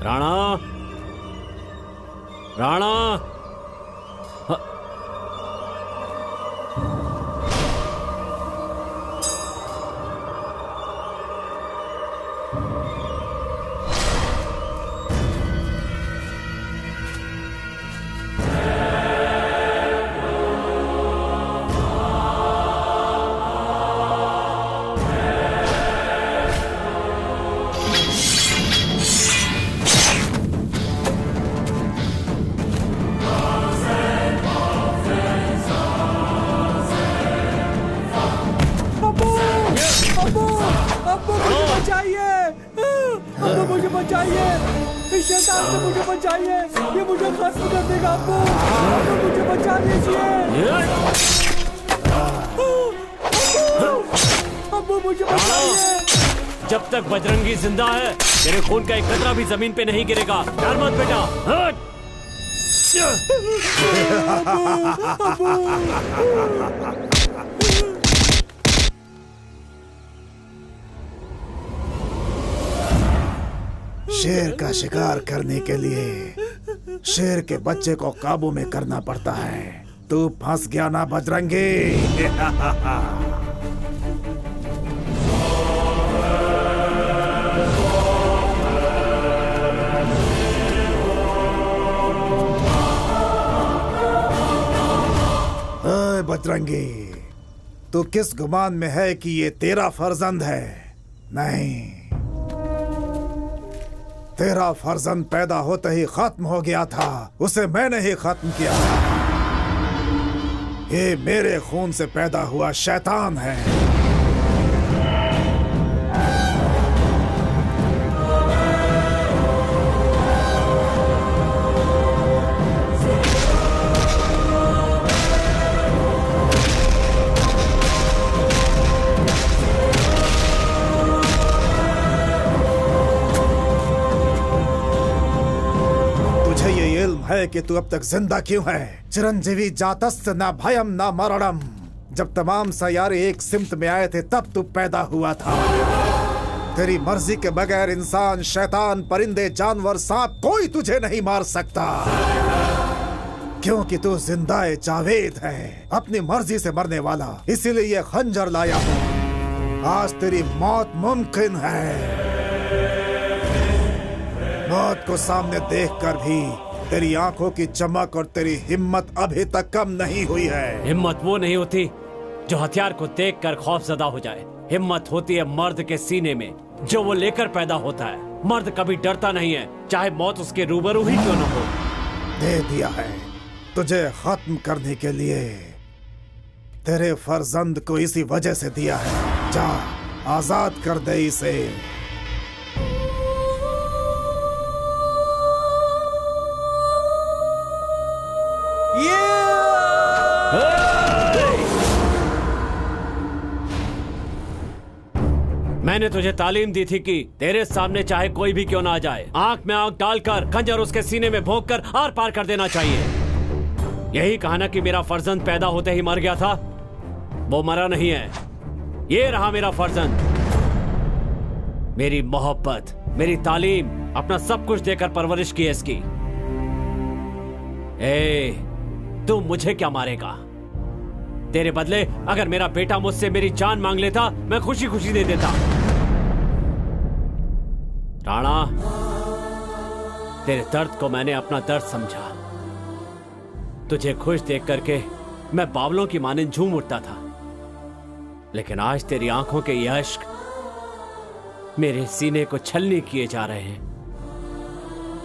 राणा, राणा। शैतान से मुझे बचाइए, ये मुझे खत्म कर देगा। अब्बू, मुझे बचा लीजिए। अब्बू मुझे बचाइए। जब तक बजरंगी जिंदा है तेरे खून का एक कतरा भी जमीन पे नहीं गिरेगा। डर मत बेटा। शेर का शिकार करने के लिए शेर के बच्चे को काबू में करना पड़ता है। तू फंस गया ना बजरंगी। बजरंगी, तू किस गुमान में है कि ये तेरा फर्जंद है? नहीं, तेरा फर्जंद पैदा होते ही खत्म हो गया था। उसे मैंने ही खत्म किया। ये मेरे खून से पैदा हुआ शैतान है। है कि तू अब तक जिंदा क्यों है? चिरंजीवी जातस्य न भयम न मरणम। जब तमाम सैयारे एक सिमत में आए थे तब तू पैदा हुआ था। तेरी मर्जी के बगैर इंसान, शैतान, परिंदे, जानवर, सांप कोई तुझे नहीं मार सकता, क्योंकि तू जिंदाए जावेद है, अपनी मर्जी से मरने वाला। इसीलिए ये खंजर लाया हूँ। आज तेरी मौत मुमकिन है। मौत को सामने देखकर भी तेरी आंखों की चमक और तेरी हिम्मत अभी तक कम नहीं हुई है। हिम्मत वो नहीं होती जो हथियार को देखकर खौफजदा हो जाए। हिम्मत होती है मर्द के सीने में, जो वो लेकर पैदा होता है। मर्द कभी डरता नहीं है, चाहे मौत उसके रूबरू ही क्यों न हो। दे दिया है तुझे खत्म करने के लिए। तेरे फर्जंद को इसी वजह से दिया है। जा, आजाद कर दे इसे। मैंने तुझे तालीम दी थी कि तेरे सामने चाहे कोई भी क्यों ना आ जाए, आंख में आंख डालकर खंजर उसके सीने में भोंक कर आर पार कर देना चाहिए। यही कहा ना कि मेरा फर्जंद पैदा होते ही मर गया था। वो मरा नहीं है, ये रहा मेरा फर्जंद। मेरी मोहब्बत, मेरी तालीम, अपना सब कुछ देकर परवरिश की है इसकी। तू मुझे क्या मारेगा? तेरे बदले अगर मेरा बेटा मुझसे मेरी जान मांग लेता, मैं खुशी खुशी दे देता। राणा, तेरे दर्द को मैंने अपना दर्द समझा। तुझे खुश देख करके मैं बावलों की मानिंद झूम उठता था, लेकिन आज तेरी आंखों के ये अश्क मेरे सीने को छलनी किए जा रहे हैं।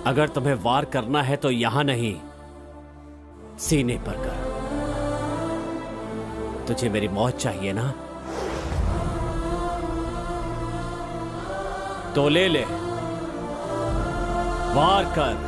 अगर तुम्हें वार करना है तो यहां नहीं, सीने पर कर। तुझे मेरी मौत चाहिए ना, तो ले ले, वार कर।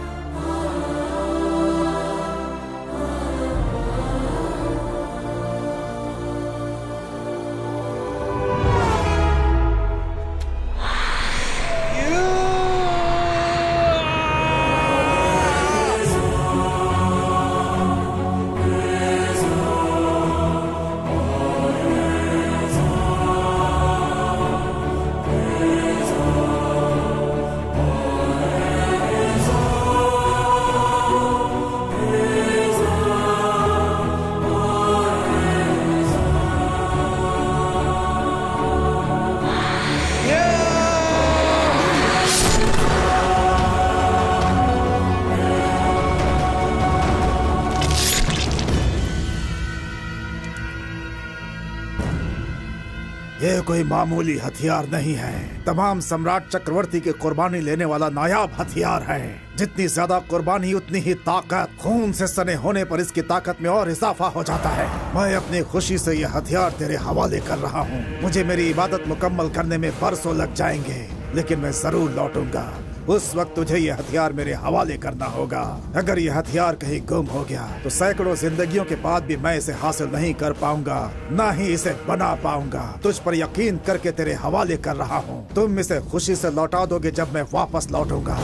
ये कोई मामूली हथियार नहीं है, तमाम सम्राट चक्रवर्ती की कुर्बानी लेने वाला नायाब हथियार है। जितनी ज्यादा कुर्बानी उतनी ही ताकत। खून से सने होने पर इसकी ताकत में और इजाफा हो जाता है। मैं अपनी खुशी से ये हथियार तेरे हवाले कर रहा हूँ। मुझे मेरी इबादत मुकम्मल करने में बरसों लग जाएंगे, लेकिन मैं जरूर लौटूंगा। उस वक्त तुझे ये हथियार मेरे हवाले करना होगा। अगर ये हथियार कहीं गुम हो गया तो सैकड़ों जिंदगियों के बाद भी मैं इसे हासिल नहीं कर पाऊंगा, ना ही इसे बना पाऊंगा। तुझ पर यकीन करके तेरे हवाले कर रहा हूँ। तुम इसे खुशी से लौटा दोगे जब मैं वापस लौटूंगा।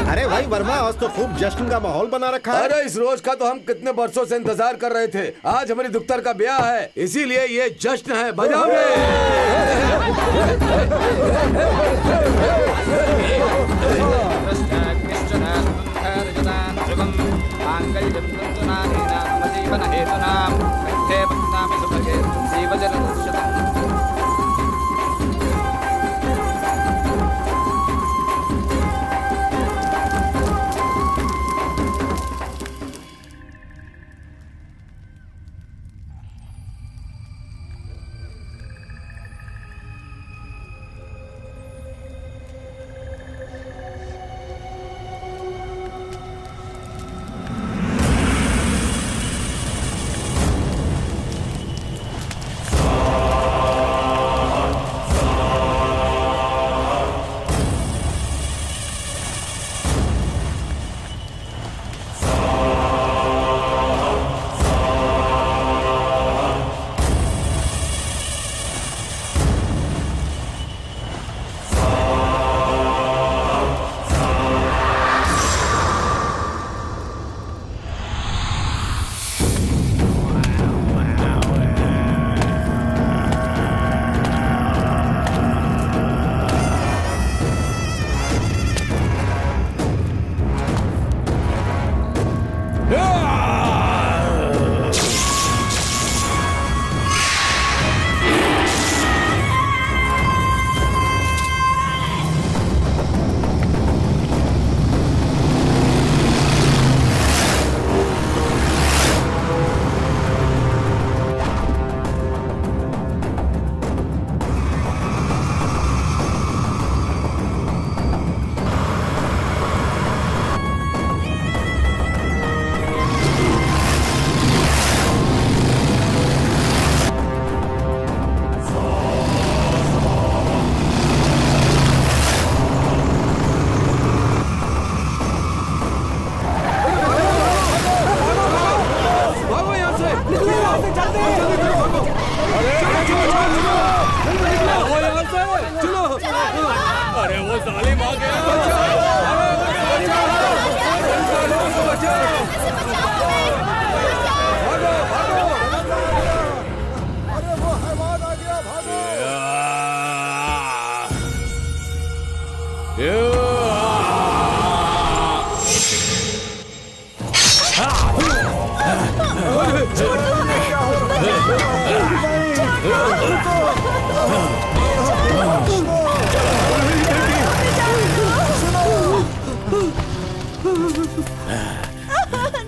अरे भाई वर्मा, आज तो खूब जश्न का माहौल बना रखा है। अरे इस रोज का तो हम कितने बरसों से इंतजार कर रहे थे। आज हमारी दुख्तर का ब्याह है, इसीलिए ये जश्न है। बजाओ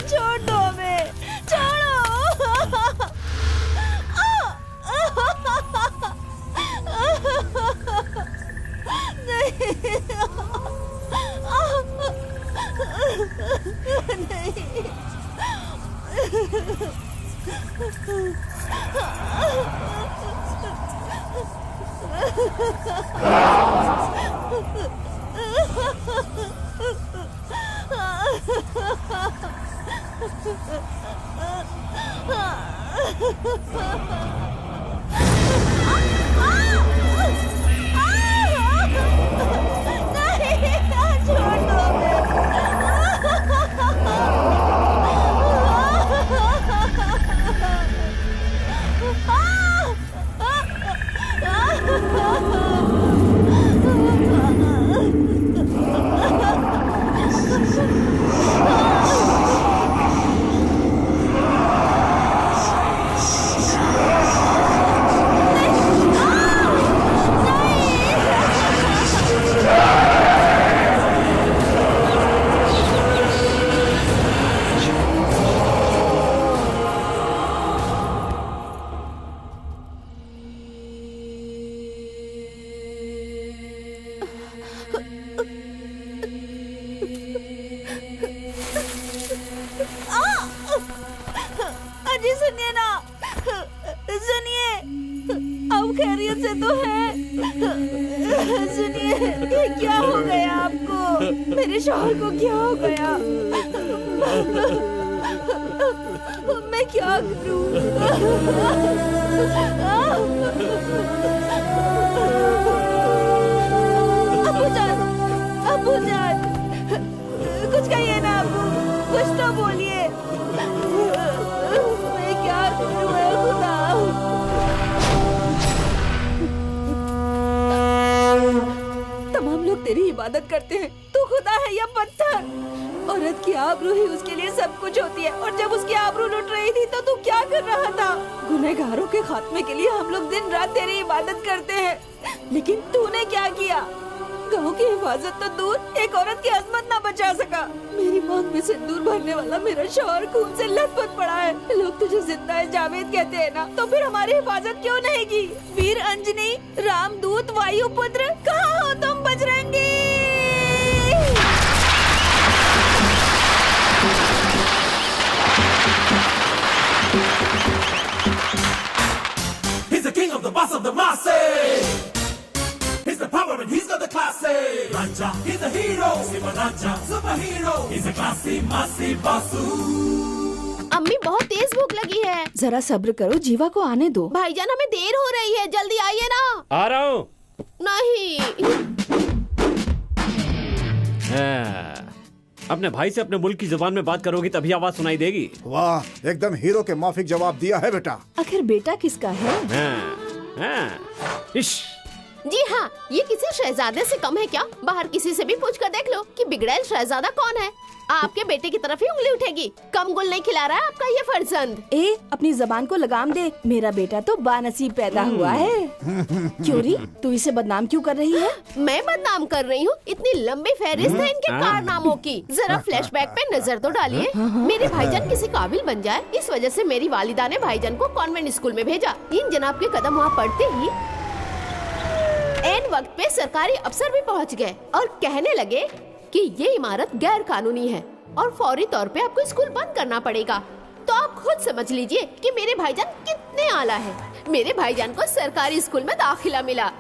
छोड़ दो हमें, छोड़ो। नहीं। अजी सुनिए ना, सुनिए, आप खैरियत से तो हैं? सुनिए, ये क्या हो गया आपको? मेरे शौहर को क्या हो गया? मैं क्या करूं? अब्बू जान, कुछ कहिए ना अब्बू, कुछ तो बोलिए। मैं क्या करूं है खुदा? तमाम लोग तेरी इबादत करते हैं, तू खुदा है या पत्थर? औरत की आबरू ही उसके लिए सब कुछ होती है, और जब उसकी आबरू लुट रही थी तो तू क्या कर रहा था? गुनहगारों के खात्मे के लिए हम लोग दिन रात तेरी इबादत करते हैं, लेकिन तूने क्या किया? गाँव की हिफाजत तो दूर, एक औरत की अजमत ना बचा सका। मेरी मांग में सिंदूर भरने वाला मेरा शौहर खून से लथपथ पड़ा है। लोग तुझे जिंदा है जावेद कहते हैं ना, तो फिर हमारी हिफाजत क्यों नहीं की? वीर अंजनी, रामदूत, वायुपुत्र, कहाँ हो तुम Bajrangi? He's the king of the boss of the masses. He's the power and he's got the classy. Raja, he's a hero. Siva Raja, superhero. He's a classy, massy basu. अम्मी बहुत तेज भूख लगी है। जरा सब्र करो, जीवा को आने दो। भाईजान हमें देर हो रही है, जल्दी आइए ना। आ रहा हूँ। नहीं। अपने भाई से अपने मुल्क की जुबान में बात करोगी तभी आवाज सुनाई देगी। वाह, एकदम हीरो के माफिक जवाब दिया है बेटा। आखिर बेटा किसका है? इश। जी हाँ, ये किसी शहजादे से कम है क्या? बाहर किसी से भी पूछ कर देख लो कि बिगड़ैल शहजादा कौन है। आपके बेटे की तरफ ही उंगली उठेगी। कम गुल नहीं खिला रहा है आपका ये फर्जंद। अपनी जबान को लगाम दे। मेरा बेटा तो बानसीब पैदा हुआ है। क्यों री, तू इसे बदनाम क्यों कर रही है? मैं बदनाम कर रही हूँ? इतनी लंबी फहरिस्त है इनके कारनामों की। जरा फ्लैशबैक पे नजर तो डालिए। मेरे भाईजान किसी काबिल बन जाए, इस वजह से मेरी वालिदा ने भाईजान को कॉन्वेंट स्कूल में भेजा। इन जनाब के कदम वहाँ पड़ते ही एन वक्त पे सरकारी अफसर भी पहुँच गए और कहने लगे कि ये इमारत गैर कानूनी है और फौरी तौर पे आपको स्कूल बंद करना पड़ेगा। तो आप खुद समझ लीजिए कि मेरे भाईजान कितने आला है। मेरे भाईजान को सरकारी स्कूल में दाखिला मिला।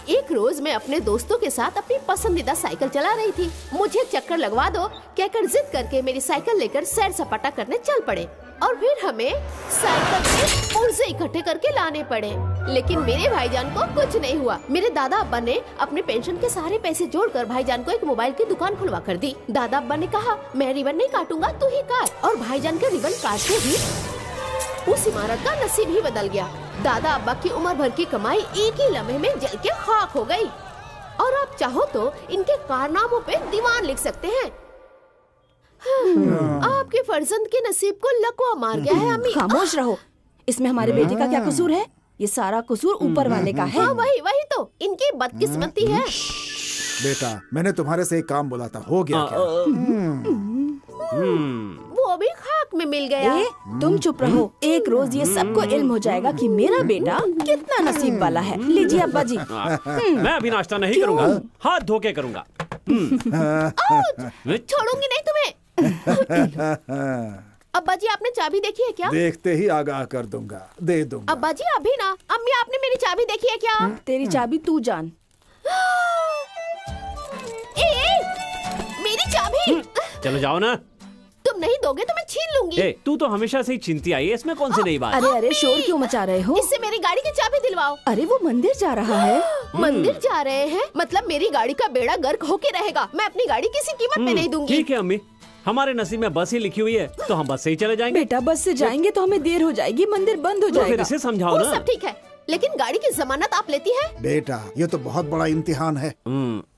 एक रोज मैं अपने दोस्तों के साथ अपनी पसंदीदा साइकिल चला रही थी। मुझे चक्कर लगवा दो कहकर जिद करके मेरी साइकिल लेकर सैर सपाटा करने चल पड़े और फिर हमें साइकिल से पुर्जे इकट्ठे करके लाने पड़े। लेकिन मेरे भाईजान को कुछ नहीं हुआ। मेरे दादा अब्बा ने अपने पेंशन के सारे पैसे जोड़कर भाईजान को एक मोबाइल की दुकान खुलवा कर दी। दादा अब्बा ने कहा, मैं रिबन नहीं काटूंगा, तू ही काट। और भाईजान के रिबन काटते ही उस इमारत का नसीब ही बदल गया। दादा अब्बा की उम्र भर की कमाई एक ही लम्हे में जल के खाक हो गई। और आप चाहो तो इनके कारनामों पे दीवान लिख सकते हैं। आपके फर्जंद के नसीब को लकवा मार गया है अम्मी। खामोश रहो। इसमें हमारे बेटे का क्या कसूर है? ये सारा कसूर ऊपर वाले का है। हाँ, वही तो इनकी बदकिस्मती है। बेटा, मैंने तुम्हारे से एक काम बोला था, हो गया क्या? वो भी खाक में मिल गया। तुम चुप रहो। एक रोज ये सबको इल्म हो जाएगा कि मेरा बेटा कितना नसीब वाला है। लीजिए अब्बा जी। मैं अभी नाश्ता नहीं करूँगा, हाथ धो के करूँगा। छोड़ूंगी नहीं तुम्हें। अब्बा जी आपने चाबी देखी है क्या? देखते ही आगाह कर दूंगा, दे दूंगा। अब्बा जी अभी ना। अम्मी आपने मेरी चाबी देखी है क्या? तेरी चाबी तू जान। ए, मेरी चाबी। चलो जाओ ना। तुम नहीं दोगे तो मैं छीन लूंगी। ए, तू तो हमेशा से ही चिंती आई है, इसमें कौन सी नई बात? अरे अरे शोर क्यों मचा रहे हो? इससे मेरी गाड़ी की चाबी दिलवाओ। अरे वो मंदिर जा रहा है। मंदिर जा रहे हैं मतलब मेरी गाड़ी का बेड़ा गर्क होके रहेगा। मैं अपनी गाड़ी किसी कीमत पे नहीं दूंगी। ठीक है अम्मी, हमारे नसीब में बस ही लिखी हुई है तो हम बस से ही चले जाएंगे। बेटा बस से जाएंगे तो हमें देर हो जाएगी, मंदिर बंद हो तो फिर जाएगा। इसे समझाओ वो ना। सब ठीक है लेकिन गाड़ी की जमानत आप लेती है? बेटा ये तो बहुत बड़ा इम्तिहान है।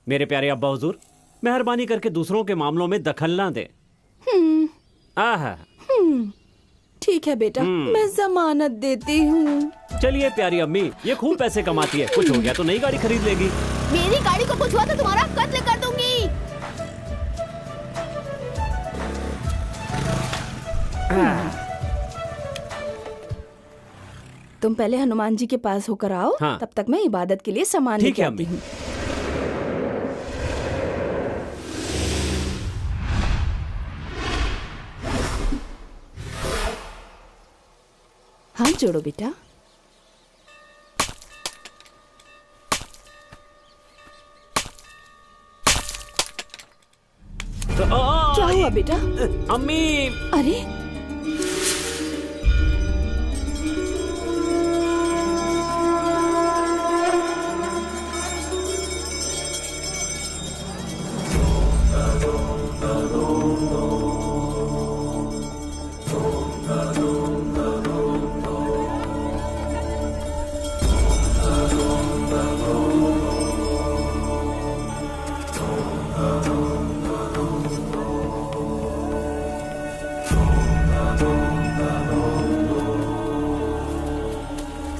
मेरे प्यारे अब्बा हुजूर, मेहरबानी करके दूसरों के मामलों में दखल ना दे। आहा। ठीक है बेटा, मैं जमानत देती हूँ। चलिए प्यारी अम्मी, ये खूब पैसे कमाती है, कुछ हो गया तो नई गाड़ी खरीद लेगी। मेरी गाड़ी को कुछ हुआ तो तुम्हारा कत्ल कर दूंगी। तुम पहले हनुमान जी के पास होकर आओ। हाँ। तब तक मैं इबादत के लिए सामान ठीक लेके है आती अम्मी। हूँ। हाथ जोड़ो बेटा। क्या हुआ बेटा? अम्मी। अरे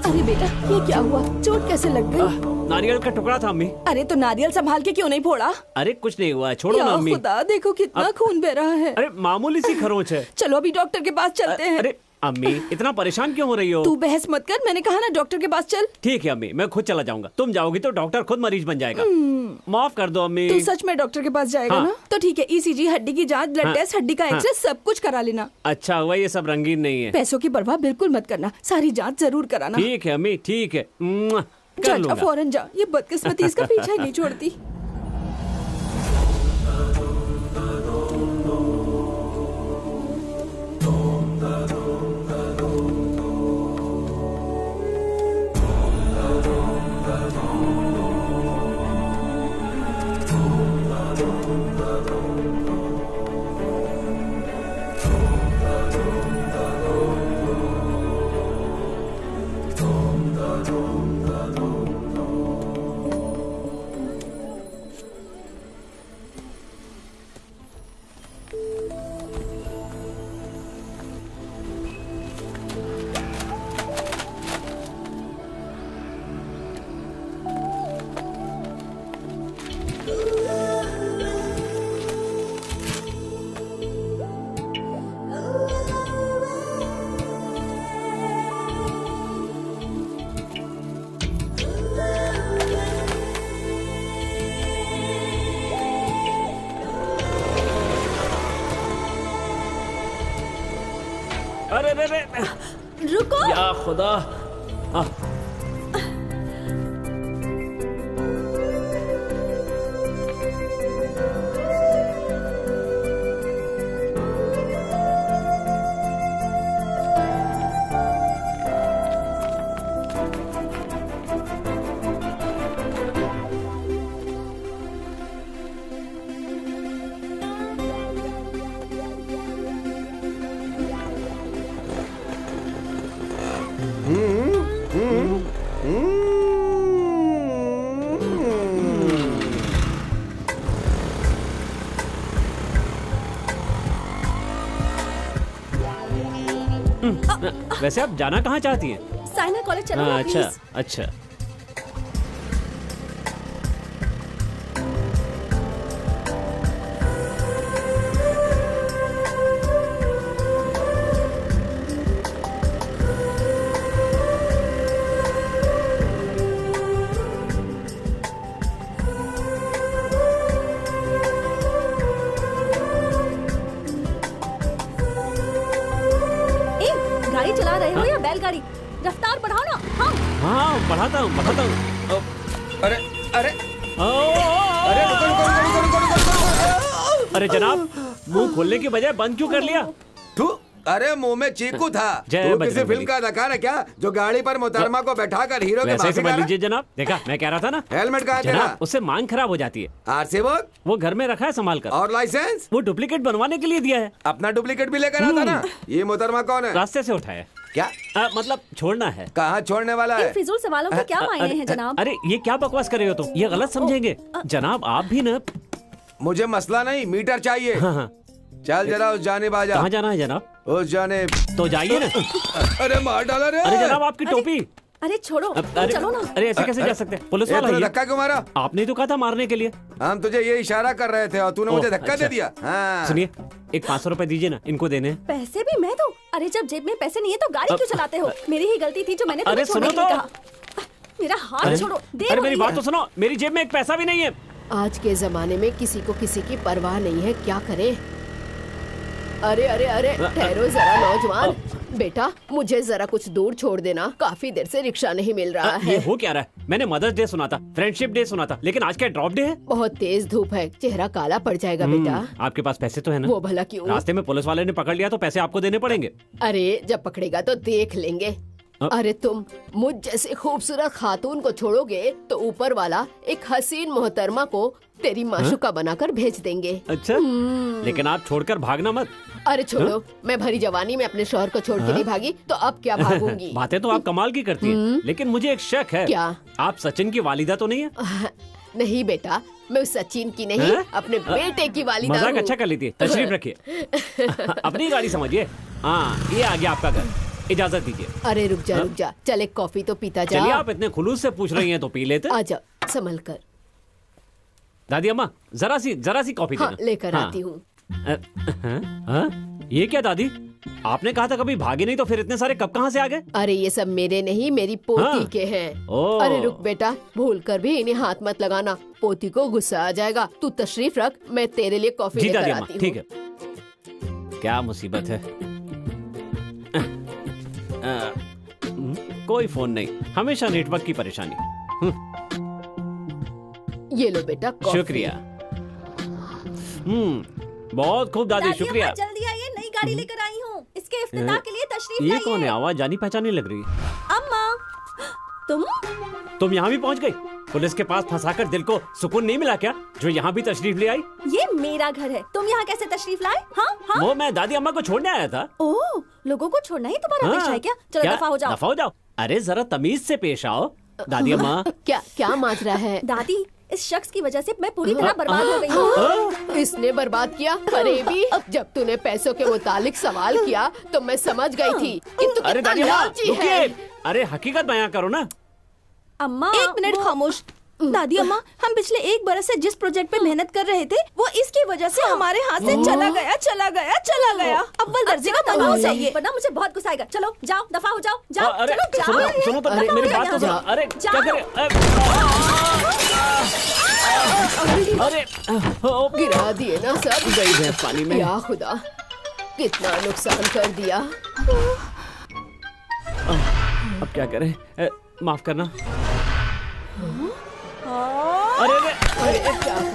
अरे बेटा ये क्या हुआ? चोट कैसे लग गई? नारियल का टुकड़ा था अम्मी। अरे तो नारियल संभाल के क्यों नहीं फोड़ा? अरे कुछ नहीं हुआ है, छोड़ो या ना अम्मी। खुदा, देखो कितना खून बह रहा है। अरे मामूली सी खरोंच है। चलो अभी डॉक्टर के पास चलते हैं। अरे अम्मी इतना परेशान क्यों हो रही हो? तू बहस मत कर, मैंने कहा ना डॉक्टर के पास चल। ठीक है अम्मी, मैं खुद चला जाऊंगा। तुम जाओगी तो डॉक्टर खुद मरीज बन जाएगा। माफ कर दो अम्मी। तू सच में डॉक्टर के पास जाएगा हाँ। ना? तो ठीक है, ईसीजी, हड्डी की जांच, ब्लड हाँ। टेस्ट, हड्डी का हाँ। एक्सरे सब कुछ करा लेना। अच्छा हुआ ये सब रंगीन नहीं है। पैसों की परवाह बिल्कुल मत करना, सारी जांच जरूर कराना। ठीक है अम्मी, ठीक है। कर जा लूंगा। फौरन जा, ये बदकिस्मती इसका पीछा नहीं छोड़ती। अरे रे रे। रुको। या खुदा। वैसे आप जाना कहाँ चाहती हैं? साइना कॉलेज चलो ना अच्छा प्लीज। अच्छा। गाड़ी चला रहे हो या बैलगाड़ी? रफ्तार बढ़ाओ ना। हाँ हाँ बढ़ाता हूँ बढ़ाता हूँ। अरे अरे अरे अरे जनाब, मुंह खोलने की बजाय बंद क्यों कर लिया? तू अरे मुंह में चीकू था। जय तू किसी बजरंग फिल्म बली। का अदाकार है क्या, जो गाड़ी पर मोहतरमा को बैठाकर हीरो के वैसे भाग ही समझ रहा है? लीजिए जनाब। देखा, मैं कह रहा था ना। हेलमेट कहाँ है तेरा? जनाब, उससे मांग खराब हो जाती है। RC book? वो घर में रखा है संभाल कर। और लाइसेंस? वो डुप्लीकेट बनवाने के लिए दिया है। अपना डुप्लीकेट भी लेकर आता ना। ये मोहतरमा कौन है? रास्ते से उठाया। क्या मतलब छोड़ना है। कहाँ छोड़ने वाला इन है? फिजूल सवालों के क्या मायने हैं जनाब? अरे ये क्या बकवास कर रहे हो तुम? ये गलत समझेंगे जनाब। आप भी ना। मुझे मसला नहीं, मीटर चाहिए। हाँ। चल जरा उस जानिब आ जा। कहाँ जाना है जनाब? उस जानिब। तो जाइए ना। अरे मार डाला रे। अरे जनाब, आपकी टोपी। अरे छोड़ो, अरे चलो ना। अरे ऐसे कैसे जा सकते हैं? पुलिस वाला तूने ही है। धक्का क्यों मारा? आपने ही तो कहा था मारने के लिए। हम तुझे ये इशारा कर रहे थे और तूने मुझे धक्का अच्छा। दे दिया। हाँ। सुनिए, एक 500 रुपए दीजिए ना, इनको देने हैं। पैसे भी मैं दूं? अरे जब जेब में पैसे नहीं है तो गाड़ी क्यों चलाते हो? मेरी ही गलती थी जो मैंने अरे तुम्हें छोड़ने सुनो के लिए तो। कहा। मेरा हाथ छोड़ो। देर अरे हो मेरी रही बात है। तो सुनो, मेरी जेब में एक पैसा भी नहीं है। आज के जमाने में किसी को किसी की परवाह नहीं है, क्या करे? अरे अरे अरे ठहरो जरा नौजवान। बेटा मुझे जरा कुछ दूर छोड़ देना, काफी देर से रिक्शा नहीं मिल रहा ये है। हो क्या रहा है? मैंने मदर्स डे सुना था, फ्रेंडशिप डे सुना था, लेकिन आज क्या ड्रॉप डे है? बहुत तेज धूप है, चेहरा काला पड़ जाएगा बेटा। आपके पास पैसे तो है ना? वो भला क्यों? रास्ते में पुलिस वाले ने पकड़ लिया तो पैसे आपको देने पड़ेंगे। अरे जब पकड़ेगा तो देख लेंगे। अरे तुम मुझ जैसे खूबसूरत खातून को छोड़ोगे तो ऊपर वाला एक हसीन मोहतरमा को तेरी माशुका बनाकर भेज देंगे। अच्छा, लेकिन आप छोड़कर भागना मत। अरे छोड़ो, मैं भरी जवानी में अपने शौहर को छोड़ के नहीं भागी तो अब क्या भागूंगी। बातें तो आप कमाल की करती हैं, लेकिन मुझे एक शक है। क्या? आप सचिन की वालिदा तो नहीं है? नहीं बेटा, मैं उस सचिन की नहीं, अपने बेटे की वालिदा मजाक हूँ। अच्छा कर ली थी। तशरीफ रखिए। अपनी गाड़ी समझिए। हाँ, ये आ गया आपका घर, इजाजत दीजिए। अरे रुक जा, चल एक कॉफी तो पीता जा। चलिए, आप इतने खुलूस से पूछ रही हैं तो पी लेते। आजा, संभल कर। दादी अम्मा, जरा सी कॉफी हाँ, देना। लेकर आती हूँ। ये क्या दादी? आपने कहा था कभी भागे नहीं, तो फिर इतने सारे कप कहाँ से आ गए? अरे ये सब मेरे नहीं, मेरी पोती हाँ। के हैं। ओह। अरे रुक बेटा, भूल कर भी इन्हें हाथ मत लगाना, पोती को गुस्सा आ जाएगा। तू तशरीफ रख, मैं तेरे लिए कॉफी जी लेकर दादी आती अम्मा, हूँ। ठीक है। क्या मुसीबत है। कोई फोन नहीं, हमेशा नेटवर्क की परेशानी। ये लो बेटा कॉफी। शुक्रिया। बहुत खूब दादी, शुक्रिया। जल्दी आइए, नई गाड़ी लेकर आई हूँ। इसके इफ्तिताह के लिए तशरीफ ये लाइए। कौन है? आवाज जानी पहचानी लग रही है। अम्मा, तुम यहाँ भी पहुँच गई? पुलिस के पास फंसाकर दिल को सुकून नहीं मिला क्या, जो यहाँ भी तशरीफ ले आई? ये मेरा घर है, तुम यहाँ कैसे तशरीफ लाए? हाँ? वो मैं दादी अम्मा को छोड़ने आया था। ओह, लोगों को छोड़ना ही तुम्हारा पेशा है क्या? चलो दफा हो जाओ। दफा हो जाओ। अरे जरा तमीज से पेश आओ दादी अम्मा। क्या माजरा है? दादी, इस शख्स की वजह से मैं पूरी तरह बर्बाद हो गई हूँ। इसने बर्बाद किया? अरे भी जब तूने पैसों के मुतालिक सवाल किया तो मैं समझ गई थी कि तू अरे कितना दादी अम्मा, लालची है। रुकिए। अरे हकीकत बयां करो ना। अम्मा, एक मिनट खामोश। दादी अम्मा, हम पिछले 1 बरस से जिस प्रोजेक्ट पे मेहनत कर रहे थे वो इसकी वजह से हमारे हाथ से चला गया। अव्वल दर्जे का तनाव चाहिए। वरना मुझे बहुत गुस्सा आएगा। चलो जाओ, दफा हो जाओ, जाओ। अरे चलो जाओ। सुनो तो, अरे, मेरी दफा बात हो तो सुनो। जाओ। अरे क्या करे? अरे गिरा दिए ना सब। गई भैंस पानी में। या खुदा, कितना नुकसान कर दिया। अब क्या करें? माफ करना। अरे अरे क्या कर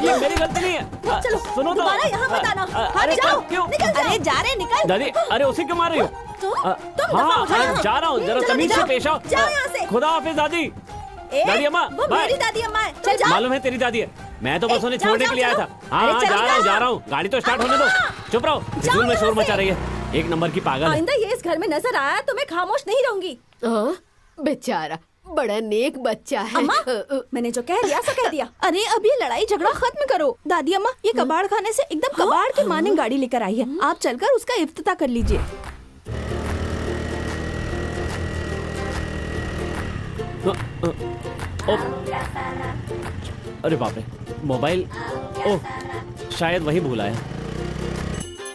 ये मेरी गलती नहीं है। चलो, सुनो तो। दोबारा यहाँ मत आना। अरे जाओ, क्यों? निकल जाओ। अरे जा रहे, निकल। दादी, अरे उसे क्यों मार रही हो? तुम दफा हो जाओ यहाँ। जा रहा हूँ, जरा चलो, तमीज से जाओ, पेश आओ। जाओ यहाँ से। खुदा हाफिज दादी। दादी अम्मा, वो बाय। मेरी दादी अम्मा है। चल जाओ। मालूम है तेरी दादी है। मैं तो बस उन्हें जाओ, छोड़ने जाओ, के लिए आया जाओ। था। हाँ अरे हाँ, चल जा जाओ। रहा हूँ। गाड़ी तो स्टार्ट होने दो। चुप रहो, फिजूल में शोर मचा रही है। एक नंबर की पागल है। आइंदा ये इस घर में नजर आया तो मैं खामोश नहीं रहूंगी। बेचारा बड़ा नेक बच्चा है। अम्मा, मैंने जो कह दिया सो कह दिया। अरे अब ये लड़ाई झगड़ा खत्म करो। दादी अम्मा, ये कबाड़ खाने से एकदम कबाड़ के माने गाड़ी लेकर आई है। आप चलकर उसका इफ्तिताह कर लीजिए। अरे बाप रे, मोबाइल। ओह, शायद वही भूल आया।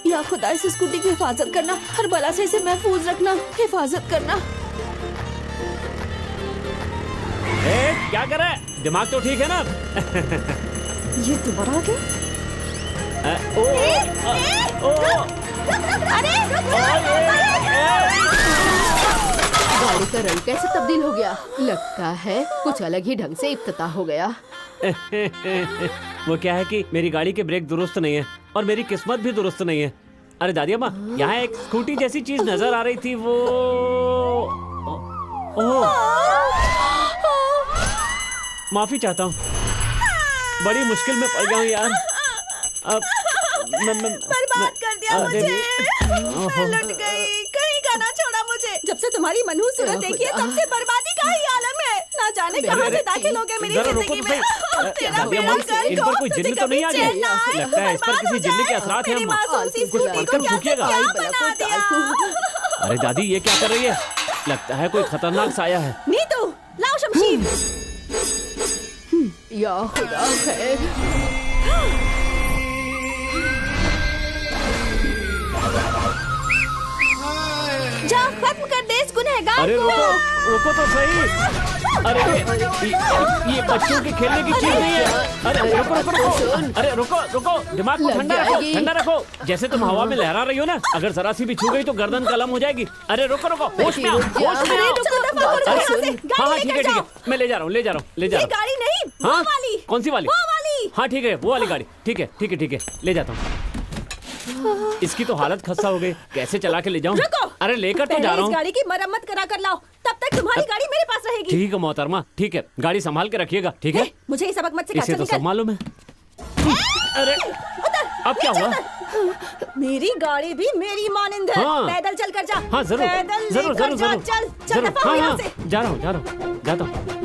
या खुदा, इस स्कूटी की हिफाजत करना, हर बला से इसे महफूज रखना, हिफाजत करना। क्या कर रहा है? दिमाग तो ठीक है ना? ये दोबारा आ गया। गाड़ी का रंग कैसे तब्दील हो गया? लगता है कुछ अलग ही ढंग से इफ्तिताह हो गया। वो क्या है कि मेरी गाड़ी के ब्रेक दुरुस्त नहीं है और मेरी किस्मत भी दुरुस्त नहीं है। अरे दादी अम्मा, यहाँ एक स्कूटी जैसी चीज नजर आ रही थी, वो माफी चाहता हूँ, बड़ी मुश्किल में पड़ गया हूँ यार। अब बर्बाद कर दिया मुझे, मैं लुट गई, कहीं का ना छोड़ा मुझे। जब से तुम्हारी मनहूस सूरत देखी है तब से बर्बादी का ही आलम है। ना जाने कहां से दाखिल हो गए मेरी जिंदगी में। तेरा बेड़ा कर इन पर कोई जिन्न तो नहीं आ गया? लगता है इस पर किसी जिन्न के असरात हैं। कुछ पढ़कर भूखिएगा। अरे दादी, ये क्या कर रही है? लगता है कोई खतरनाक साया है। नीतू, लाओ शमशीर। या खुदा खैर। जा खत्म कर दे इस गुनहगार अरे को। रुको तो सही। अरे ये बच्चों के खेलने की चीज नहीं है। अरे रुको। अरे रुको, दिमाग को ठंडा रखो। जैसे तुम हवा में लहरा रही हो ना, अगर जरा सी भी छू गई तो गर्दन कलम हो जाएगी। अरे रुको, होश में आओ। हाँ ठीक है, मैं ले जा रहा हूँ। गाड़ी नहीं, वो वाली। कौन सी वाली? वो वाली। हाँ ठीक है, वो वाली गाड़ी। ठीक है, ले जाता हूँ। इसकी तो हालत खस्ता हो गई, कैसे चला के ले जाऊं? रुको। अरे लेकर तो जा रहा हूँ। इस गाड़ी की मरम्मत करा कर लाओ, तब तक तुम्हारी गाड़ी मेरे पास रहेगी। ठीक है मोहतरमा, ठीक है, गाड़ी संभाल के रखिएगा। ठीक है, मुझे ये सबक मत सिखा। इसे तो सब मालूम है। अरे अब क्या हुआ? मेरी गाड़ी भी मेरी मानिंद है। हाँ। पैदल चल कर जा। हाँ जरूर। चल दफा हो यहाँ से। जा रहा हूँ, जाता हूँ।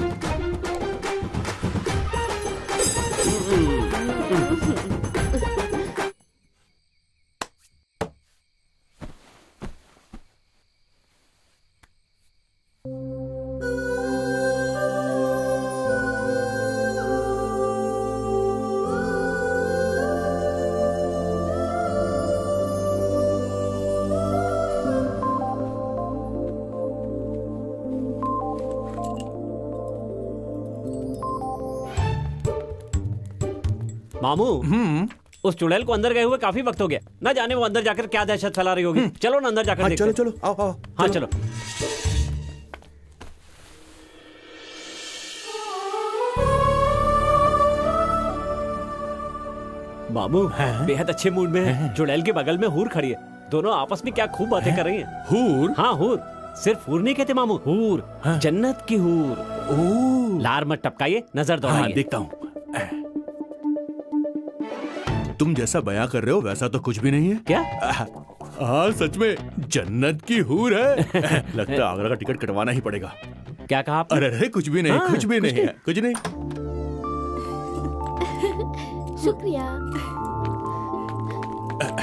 मामू, उस चुड़ैल को अंदर गए हुए काफी वक्त हो गया। ना जाने वो अंदर जाकर क्या दहशत फैला रही होगी। चलो ना अंदर जाकर देखते हैं। चलो आओ। हाँ चलो। मामू बेहद अच्छे मूड में है। चुड़ैल के बगल में हूर खड़ी है। दोनों आपस में क्या खूब बातें कर रही हैं। हूर? हाँ हूर। सिर्फ हूर नहीं कहते मामू, हूर। जन्नत की हूर। लार मत टपकाइए, नजर दौड़ाइए। देखता हूँ। तुम जैसा बयां कर रहे हो वैसा तो कुछ भी नहीं है। क्या? हाँ सच में जन्नत की हूर है। लगता है आगरा का टिकट कटवाना ही पड़ेगा। क्या कहा आपने? अरे कुछ भी नहीं, कुछ भी नहीं है, कुछ नहीं। शुक्रिया।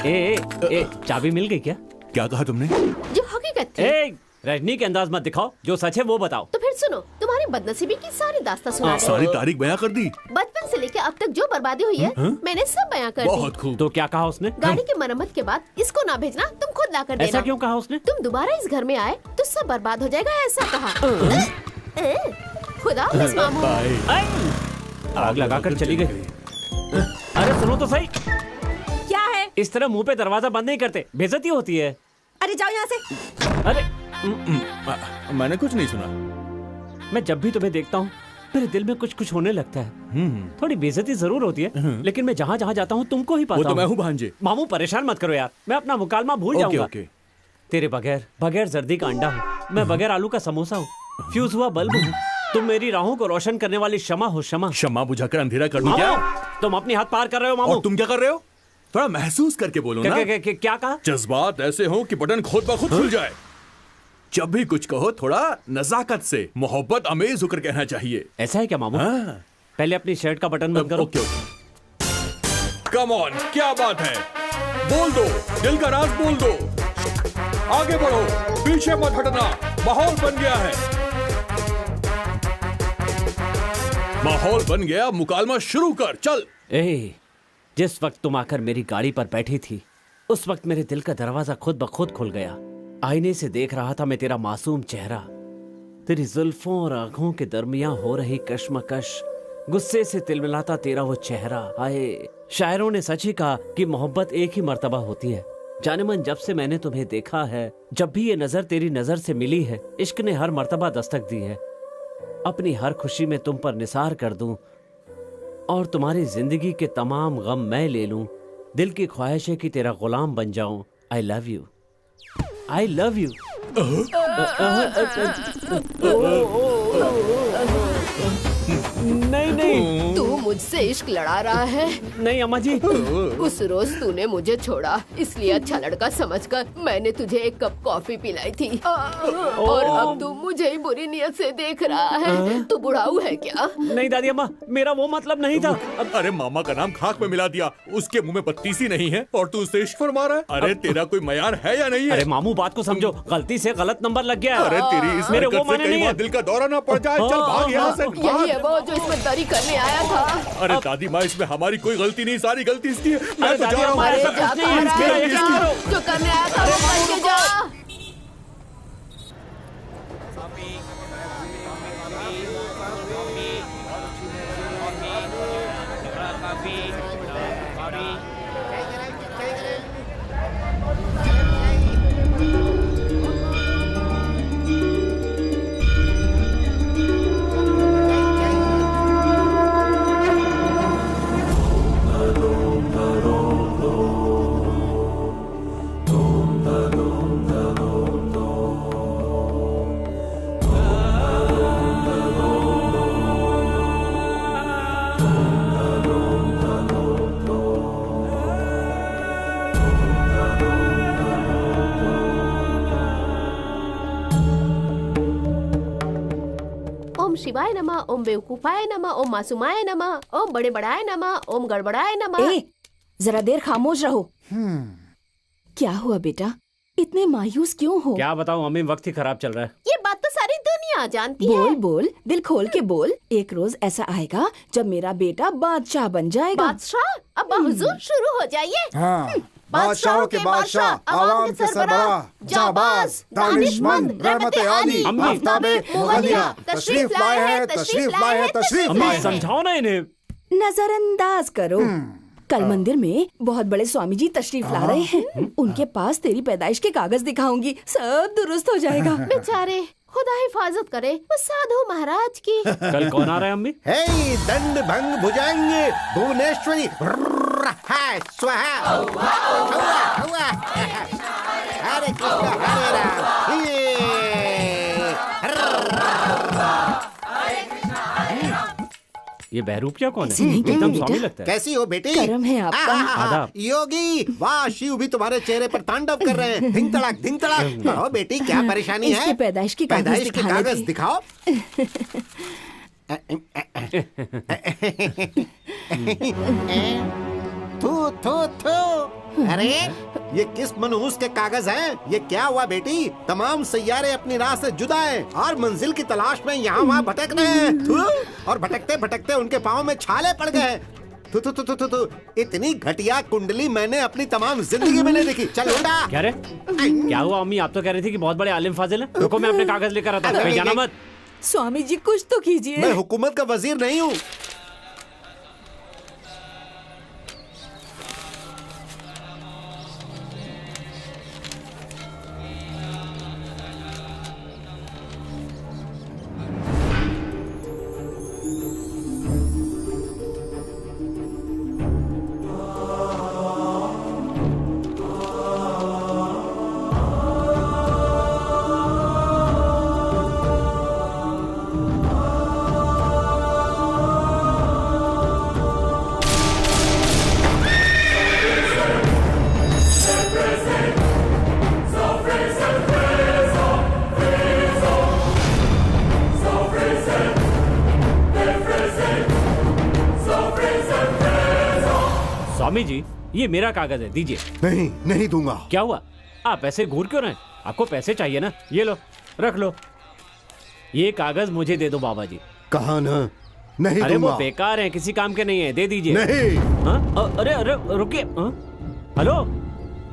ए, चाबी मिल गई क्या? क्या कहा तुमने? जो हकीकत थी। रजनी के अंदाज मत दिखाओ, जो सच है वो बताओ। तो फिर सुनो, तुम्हारी बदनसीबी की सारी दास्तां सुना दे। सारी तारीख बयां कर दी। बचपन से लेकर अब तक जो बर्बादी हुई है मैंने सब बयां कर दी। बहुत खूब। तो क्या कहा उसने? गाड़ी की मरम्मत के बाद इसको ना भेजना, तुम खुद ला कर देना। ऐसा क्यों कहा उसने? तुम दोबारा इस घर में आए तो सब बर्बाद हो जाएगा, ऐसा कहा। खुदा हाफिज़ मामू। आग लगाकर चली गई। अरे सुनो तो सही। क्या है? इस तरह मुंह पे दरवाजा बंद नहीं करते, बेइज्जती होती है। अरे जाओ यहाँ से। अरे मैंने कुछ नहीं सुना। मैं जब भी तुम्हें देखता हूँ मेरे दिल में कुछ होने लगता है। थोड़ी बेइज्जती जरूर होती है, लेकिन मैं जहाँ जहाँ जाता हूँ तुमको ही पाता हूँ। वो तो मैं हूँ भांजे। मामू परेशान मत करो यार, मैं अपना मुकालमा भूल जाऊंगा। तेरे बगैर जर्दी का अंडा हूँ मैं, बगैर आलू का समोसा हूँ, फ्यूज हुआ बल्ब हूँ। तुम मेरी राहों को रोशन करने वाली शमा हो। शमा बुझाकर अंधेरा कर दूं क्या? तुम अपनी हाथ पार कर रहे हो मामू। और तुम क्या कर रहे हो? थोड़ा महसूस करके बोलो ना। क्या कहा? जज्बात ऐसे हो कि बटन खुद ब खुद खुल जाए। जब भी कुछ कहो थोड़ा नजाकत से, मोहब्बत अमेज होकर कहना चाहिए। ऐसा है क्या मामू? पहले अपनी शर्ट का बटन बंद करो। ओके। कम ऑन, क्या बात है? बोल दो, दिल का राज बोल दो। आगे बढ़ो, पीछे मत हटना, माहौल बन गया है। माहौल बन गया, मुकालमा शुरू कर, चल। जिस वक्त तुम आकर मेरी गाड़ी पर बैठी थी उस वक्त मेरे दिल का दरवाजा खुद ब खुद खुल गया। आईने से देख रहा था मैं तेरा मासूम चेहरा, तेरी जुल्फों और आंखों के दरमियां हो रही कश्मकश, गुस्से से तिलमिलाता तेरा वो चेहरा। आए, शायरों ने सच ही कहा कि मोहब्बत एक ही मर्तबा होती है। जाने मन, जब से मैंने तुम्हें देखा है, जब भी ये नजर तेरी नजर से मिली है, इश्क ने हर मर्तबा दस्तक दी है। अपनी हर खुशी में तुम पर निसार कर दूं और तुम्हारी जिंदगी के तमाम गम मैं ले लूं। दिल की ख्वाहिश है कि तेरा गुलाम बन जाऊं। I love you, I love you. नहीं नहीं, तू मुझसे इश्क लड़ा रहा है। नहीं अम्मा जी, उस रोज तूने मुझे छोड़ा, इसलिए अच्छा लड़का समझकर मैंने तुझे एक कप कॉफी पिलाई थी, और अब तू मुझे ही बुरी नियत से देख रहा है। तू बुढ़ाऊ है क्या? नहीं दादी अम्मा, मेरा वो मतलब नहीं था। अरे मामा का नाम खाक में मिला दिया, उसके मुंह में पत्तीसी नहीं है और तू उससे इश्क फरमा रहा है। अरे तेरा कोई मयार है या नहीं है? अरे मामू, बात को समझो, गलती से गलत नंबर लग गया। अरे तेरी इस मेरे वो हरकत से माने कहीं नहीं वहाँ है। दिल का दौरा ना पड़ जाए। चल भाग यहाँ से, यही भाग। है वो जो इसमें दरी करने आया था। अरे दादी माँ, इसमें हमारी कोई गलती नहीं, सारी गलती इसकी है। मैं अरे तो दादी जा रहा अम्मा, हूँ। अरे जा कहाँ रहा है? जा, जो करने आया था वो करके जा। ओम शिवाय नमः, ओम बेवकूफाय नमः, ओम मासूमाय नमः, ओम बड़े बड़ाय नमः, ओम गड़बड़ाय नमः। ए, जरा देर खामोश रहो। क्या हुआ बेटा, इतने मायूस क्यों हो? क्या बताऊं अम्मी, वक्त ही खराब चल रहा है। ये बात तो सारी दुनिया जानती है। बोल बोल, दिल खोल के बोल। एक रोज ऐसा आएगा जब मेरा बेटा बादशाह बन जाएगा। बादशाह? अब्बा हुजूर शुरू हो जाइए। हाँ, बादशाहों के बादशाह, आवाम के सरबराह, जाबाज, दानिशमंद, रहमते आली, अम्मी। आफ्ताबे मुगलिया, तशरीफ लाए हैं, तशरीफ लाए हैं, तशरीफ अम्मी लाए हैं। समझाओ ना इन्हें। नजरअंदाज करो। कल मंदिर में बहुत बड़े स्वामी जी तशरीफ ला रहे हैं। उनके पास तेरी पैदाइश के कागज दिखाऊंगी, सब दुरुस्त हो जाएगा। बेचारे, खुदा हिफाजत करे उस साधु महाराज की। कल कौन आ रहा है अम्मी? हे दंड भंग भुजंग भुवनेश्वरी है स्वाहा हुआ हरे कृष्ण हरे राम ये बहरूपिया कौन है? ऐसे नहीं कहते एकदम बेटा। स्वामी लगता है। कैसी हो बेटी? करम है आपका। आदाब। योगी, वाह, शिव भी तुम्हारे चेहरे पर तांडव कर रहे हैं। धिंग तड़ाक कहो बेटी, क्या परेशानी है? इसकी पैदाइश की कागज पैदाइश के दिखाने कागज थे। दिखाओ। थू थू थू। अरे ये किस मनहूस के कागज हैं? ये क्या हुआ बेटी? तमाम सैयारे अपनी राह से जुदा हैं और मंजिल की तलाश में यहाँ वहाँ भटक रहे हैं। थू, और भटकते भटकते उनके पाँव में छाले पड़ गए। थू थू थू थू थू। इतनी घटिया कुंडली मैंने अपनी तमाम जिंदगी में नहीं देखी। चल उठा। क्या रे? क्या हुआ अम्मी? आप तो कह रही थी कि बहुत बड़े आलिम फाजिल हैं। रुको, मैं अपने कागज लेकर आता हूँ। कहीं जाना मत। स्वामी जी कुछ तो कीजिए। मैं हुकूमत का वजीर नहीं हूँ। स्वामी जी, ये मेरा कागज है, दीजिए। नहीं, नहीं दूंगा। क्या हुआ? आप ऐसे घूर क्यों रहे हैं? आपको पैसे चाहिए ना? ये लो, रख लो। ये कागज मुझे दे दो बाबा जी। कहा ना, नहीं अरे दूंगा। वो बेकार है, किसी काम के नहीं है, दे दीजिए। नहीं। हाँ? अरे अरे रुकिए। हाँ? हेलो,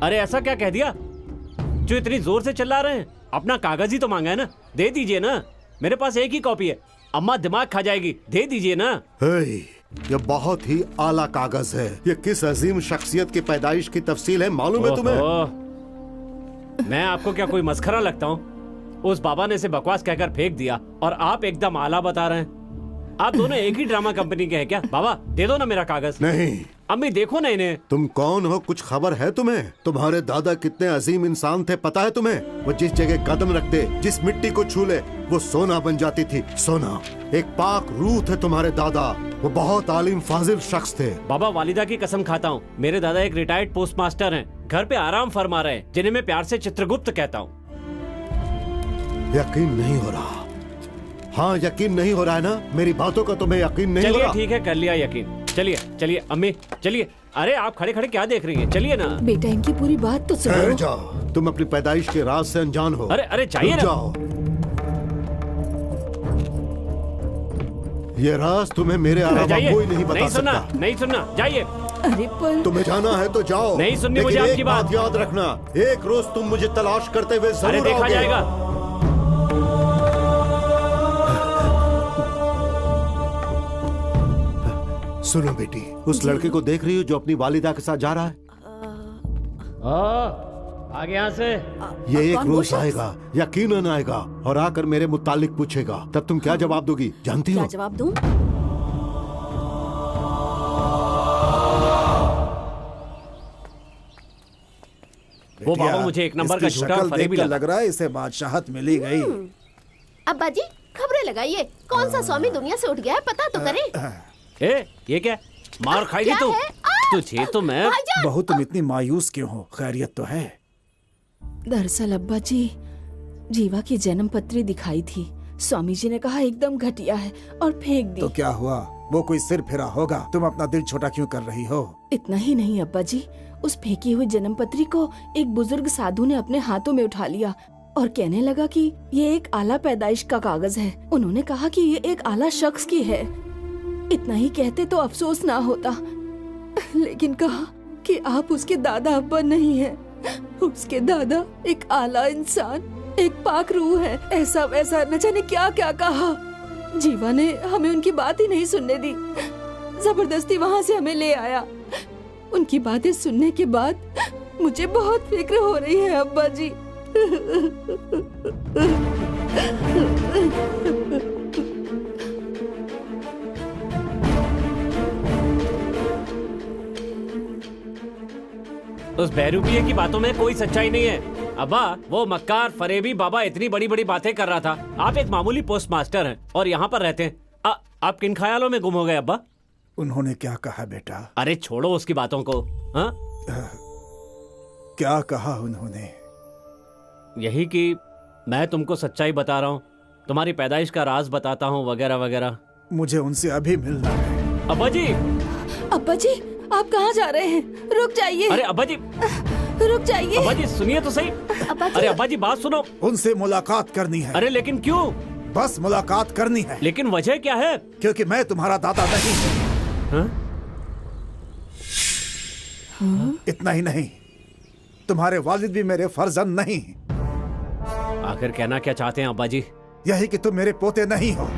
अरे ऐसा क्या कह दिया जो इतनी जोर से चिल्ला रहे हैं? अपना कागज ही तो मांगा है ना, दे दीजिए ना। मेरे पास एक ही कॉपी है। अम्मा दिमाग खा जाएगी, दे दीजिए ना। ये बहुत ही आला कागज है। ये किस अजीम शख्सियत की पैदाइश की तफसील है मालूम है तुम्हें? मैं आपको क्या कोई मस्खरा लगता हूँ? उस बाबा ने इसे बकवास कहकर फेंक दिया और आप एकदम आला बता रहे हैं। आप दोनों एक ही ड्रामा कंपनी के हैं क्या? बाबा दे दो ना मेरा कागज। नहीं। अम्मी देखो ना इन्हें। तुम कौन हो, कुछ खबर है तुम्हें? तुम्हारे दादा कितने अजीम इंसान थे पता है तुम्हें? वो जिस जगह कदम रखते, जिस मिट्टी को छू ले, वो सोना बन जाती थी। सोना। एक पाक रूह थे तुम्हारे दादा। वो बहुत आलिम फाजिल शख्स थे। बाबा वालिदा की कसम खाता हूँ, मेरे दादा एक रिटायर्ड पोस्ट मास्टर हैं, घर पे आराम फरमा रहे हैं, जिन्हें मैं प्यार से चित्रगुप्त कहता हूँ। यकीन नहीं हो रहा। हाँ यकीन नहीं हो रहा है ना? मेरी बातों का तुम्हें यकीन नहीं हो रहा? चलिए ठीक है, कर लिया यकीन। चलिए चलिए अम्मी चलिए। अरे आप खड़े खड़े क्या देख रही हैं? चलिए ना। बेटा इनकी पूरी बात तो सुनो। जाओ, तुम अपनी पैदाइश के राज से अनजान हो। अरे अरे चाहिए ना। जाओ। ये राज तुम्हें मेरे अलावा कोई नहीं बता सकता। नहीं सुनना, जाइए। अरे पर तुम्हें जाना है तो जाओ। नहीं सुननी मुझे आपकी बात। याद रखना, एक रोज तुम मुझे तलाश करते हुए जरूर आओगे। देखा जाएगा। सुनो बेटी, उस लड़के को देख रही हो जो अपनी वालिदा के साथ जा रहा है? आगे यहाँ से। ये एक रोज आएगा, यकीनन आएगा और आकर मेरे मुतालिक पूछेगा। तब तुम क्या जवाब दोगी जानती हो? क्या जवाब दूं? वो बाबा मुझे एक नंबर का झूठा फरेबी लग रहा है, इसे बादशाहत मिली गई। अब्बा जी खबरें लगाइए, कौन सा स्वामी दुनिया से उठ गया है पता तो करे। ये क्या? मार खाएगी तू? तुझे तो मैं। बहू तुम इतनी मायूस क्यों हो? खैरियत तो है? दरअसल अब्बा जी, जीवा की जन्म पत्री दिखाई थी। स्वामी जी ने कहा एकदम घटिया है और फेंक दी। तो क्या हुआ? वो कोई सिर फिरा होगा। तुम अपना दिल छोटा क्यों कर रही हो? इतना ही नहीं अब्बा जी, उस फेंकी हुई जन्म पत्री को एक बुजुर्ग साधु ने अपने हाथों में उठा लिया और कहने लगा कि ये एक आला पैदाइश का कागज है। उन्होंने कहा कि ये एक आला शख्स की है। इतना ही कहते तो अफसोस ना होता, लेकिन कहा कि आप उसके दादा अब्बा नहीं हैं। उसके दादा एक आला इंसान, एक पाक रूह है। ऐसा वैसा न जाने क्या क्या कहा। जीवा ने हमें उनकी बात ही नहीं सुनने दी, जबरदस्ती वहाँ से हमें ले आया। उनकी बातें सुनने के बाद मुझे बहुत फिक्र हो रही है अब्बा जी। उस बहरूपिये की बातों में कोई सच्चाई नहीं है अब्बा। वो मक्कार फरेबी बाबा इतनी बड़ी बड़ी बातें कर रहा था। आप एक मामूली पोस्ट मास्टर हैं और यहाँ पर रहते हैं। आप किन ख्यालों में गुम हो गए अब्बा? उन्होंने क्या कहा बेटा? अरे छोड़ो उसकी बातों को। हाँ क्या कहा उन्होंने? यही कि मैं तुमको सच्चाई बता रहा हूँ, तुम्हारी पैदाइश का राज बताता हूँ वगैरह वगैरह। मुझे उनसे अभी मिलना है। अब्बा जी। अब्बा जी आप कहाँ जा रहे हैं? रुक जाइए। अरे अब्बा जी रुक जाइए। अब्बा जी सुनिए तो सही। अरे अब्बा जी बात सुनो। उनसे मुलाकात करनी है। अरे लेकिन क्यों? बस मुलाकात करनी है। लेकिन वजह क्या है? क्योंकि मैं तुम्हारा दादा नहीं। हाँ? इतना ही नहीं, तुम्हारे वालिद भी मेरे फर्जंद नहीं। आखिर कहना क्या चाहते हैं अब्बा जी? यही कि तुम मेरे पोते नहीं हो।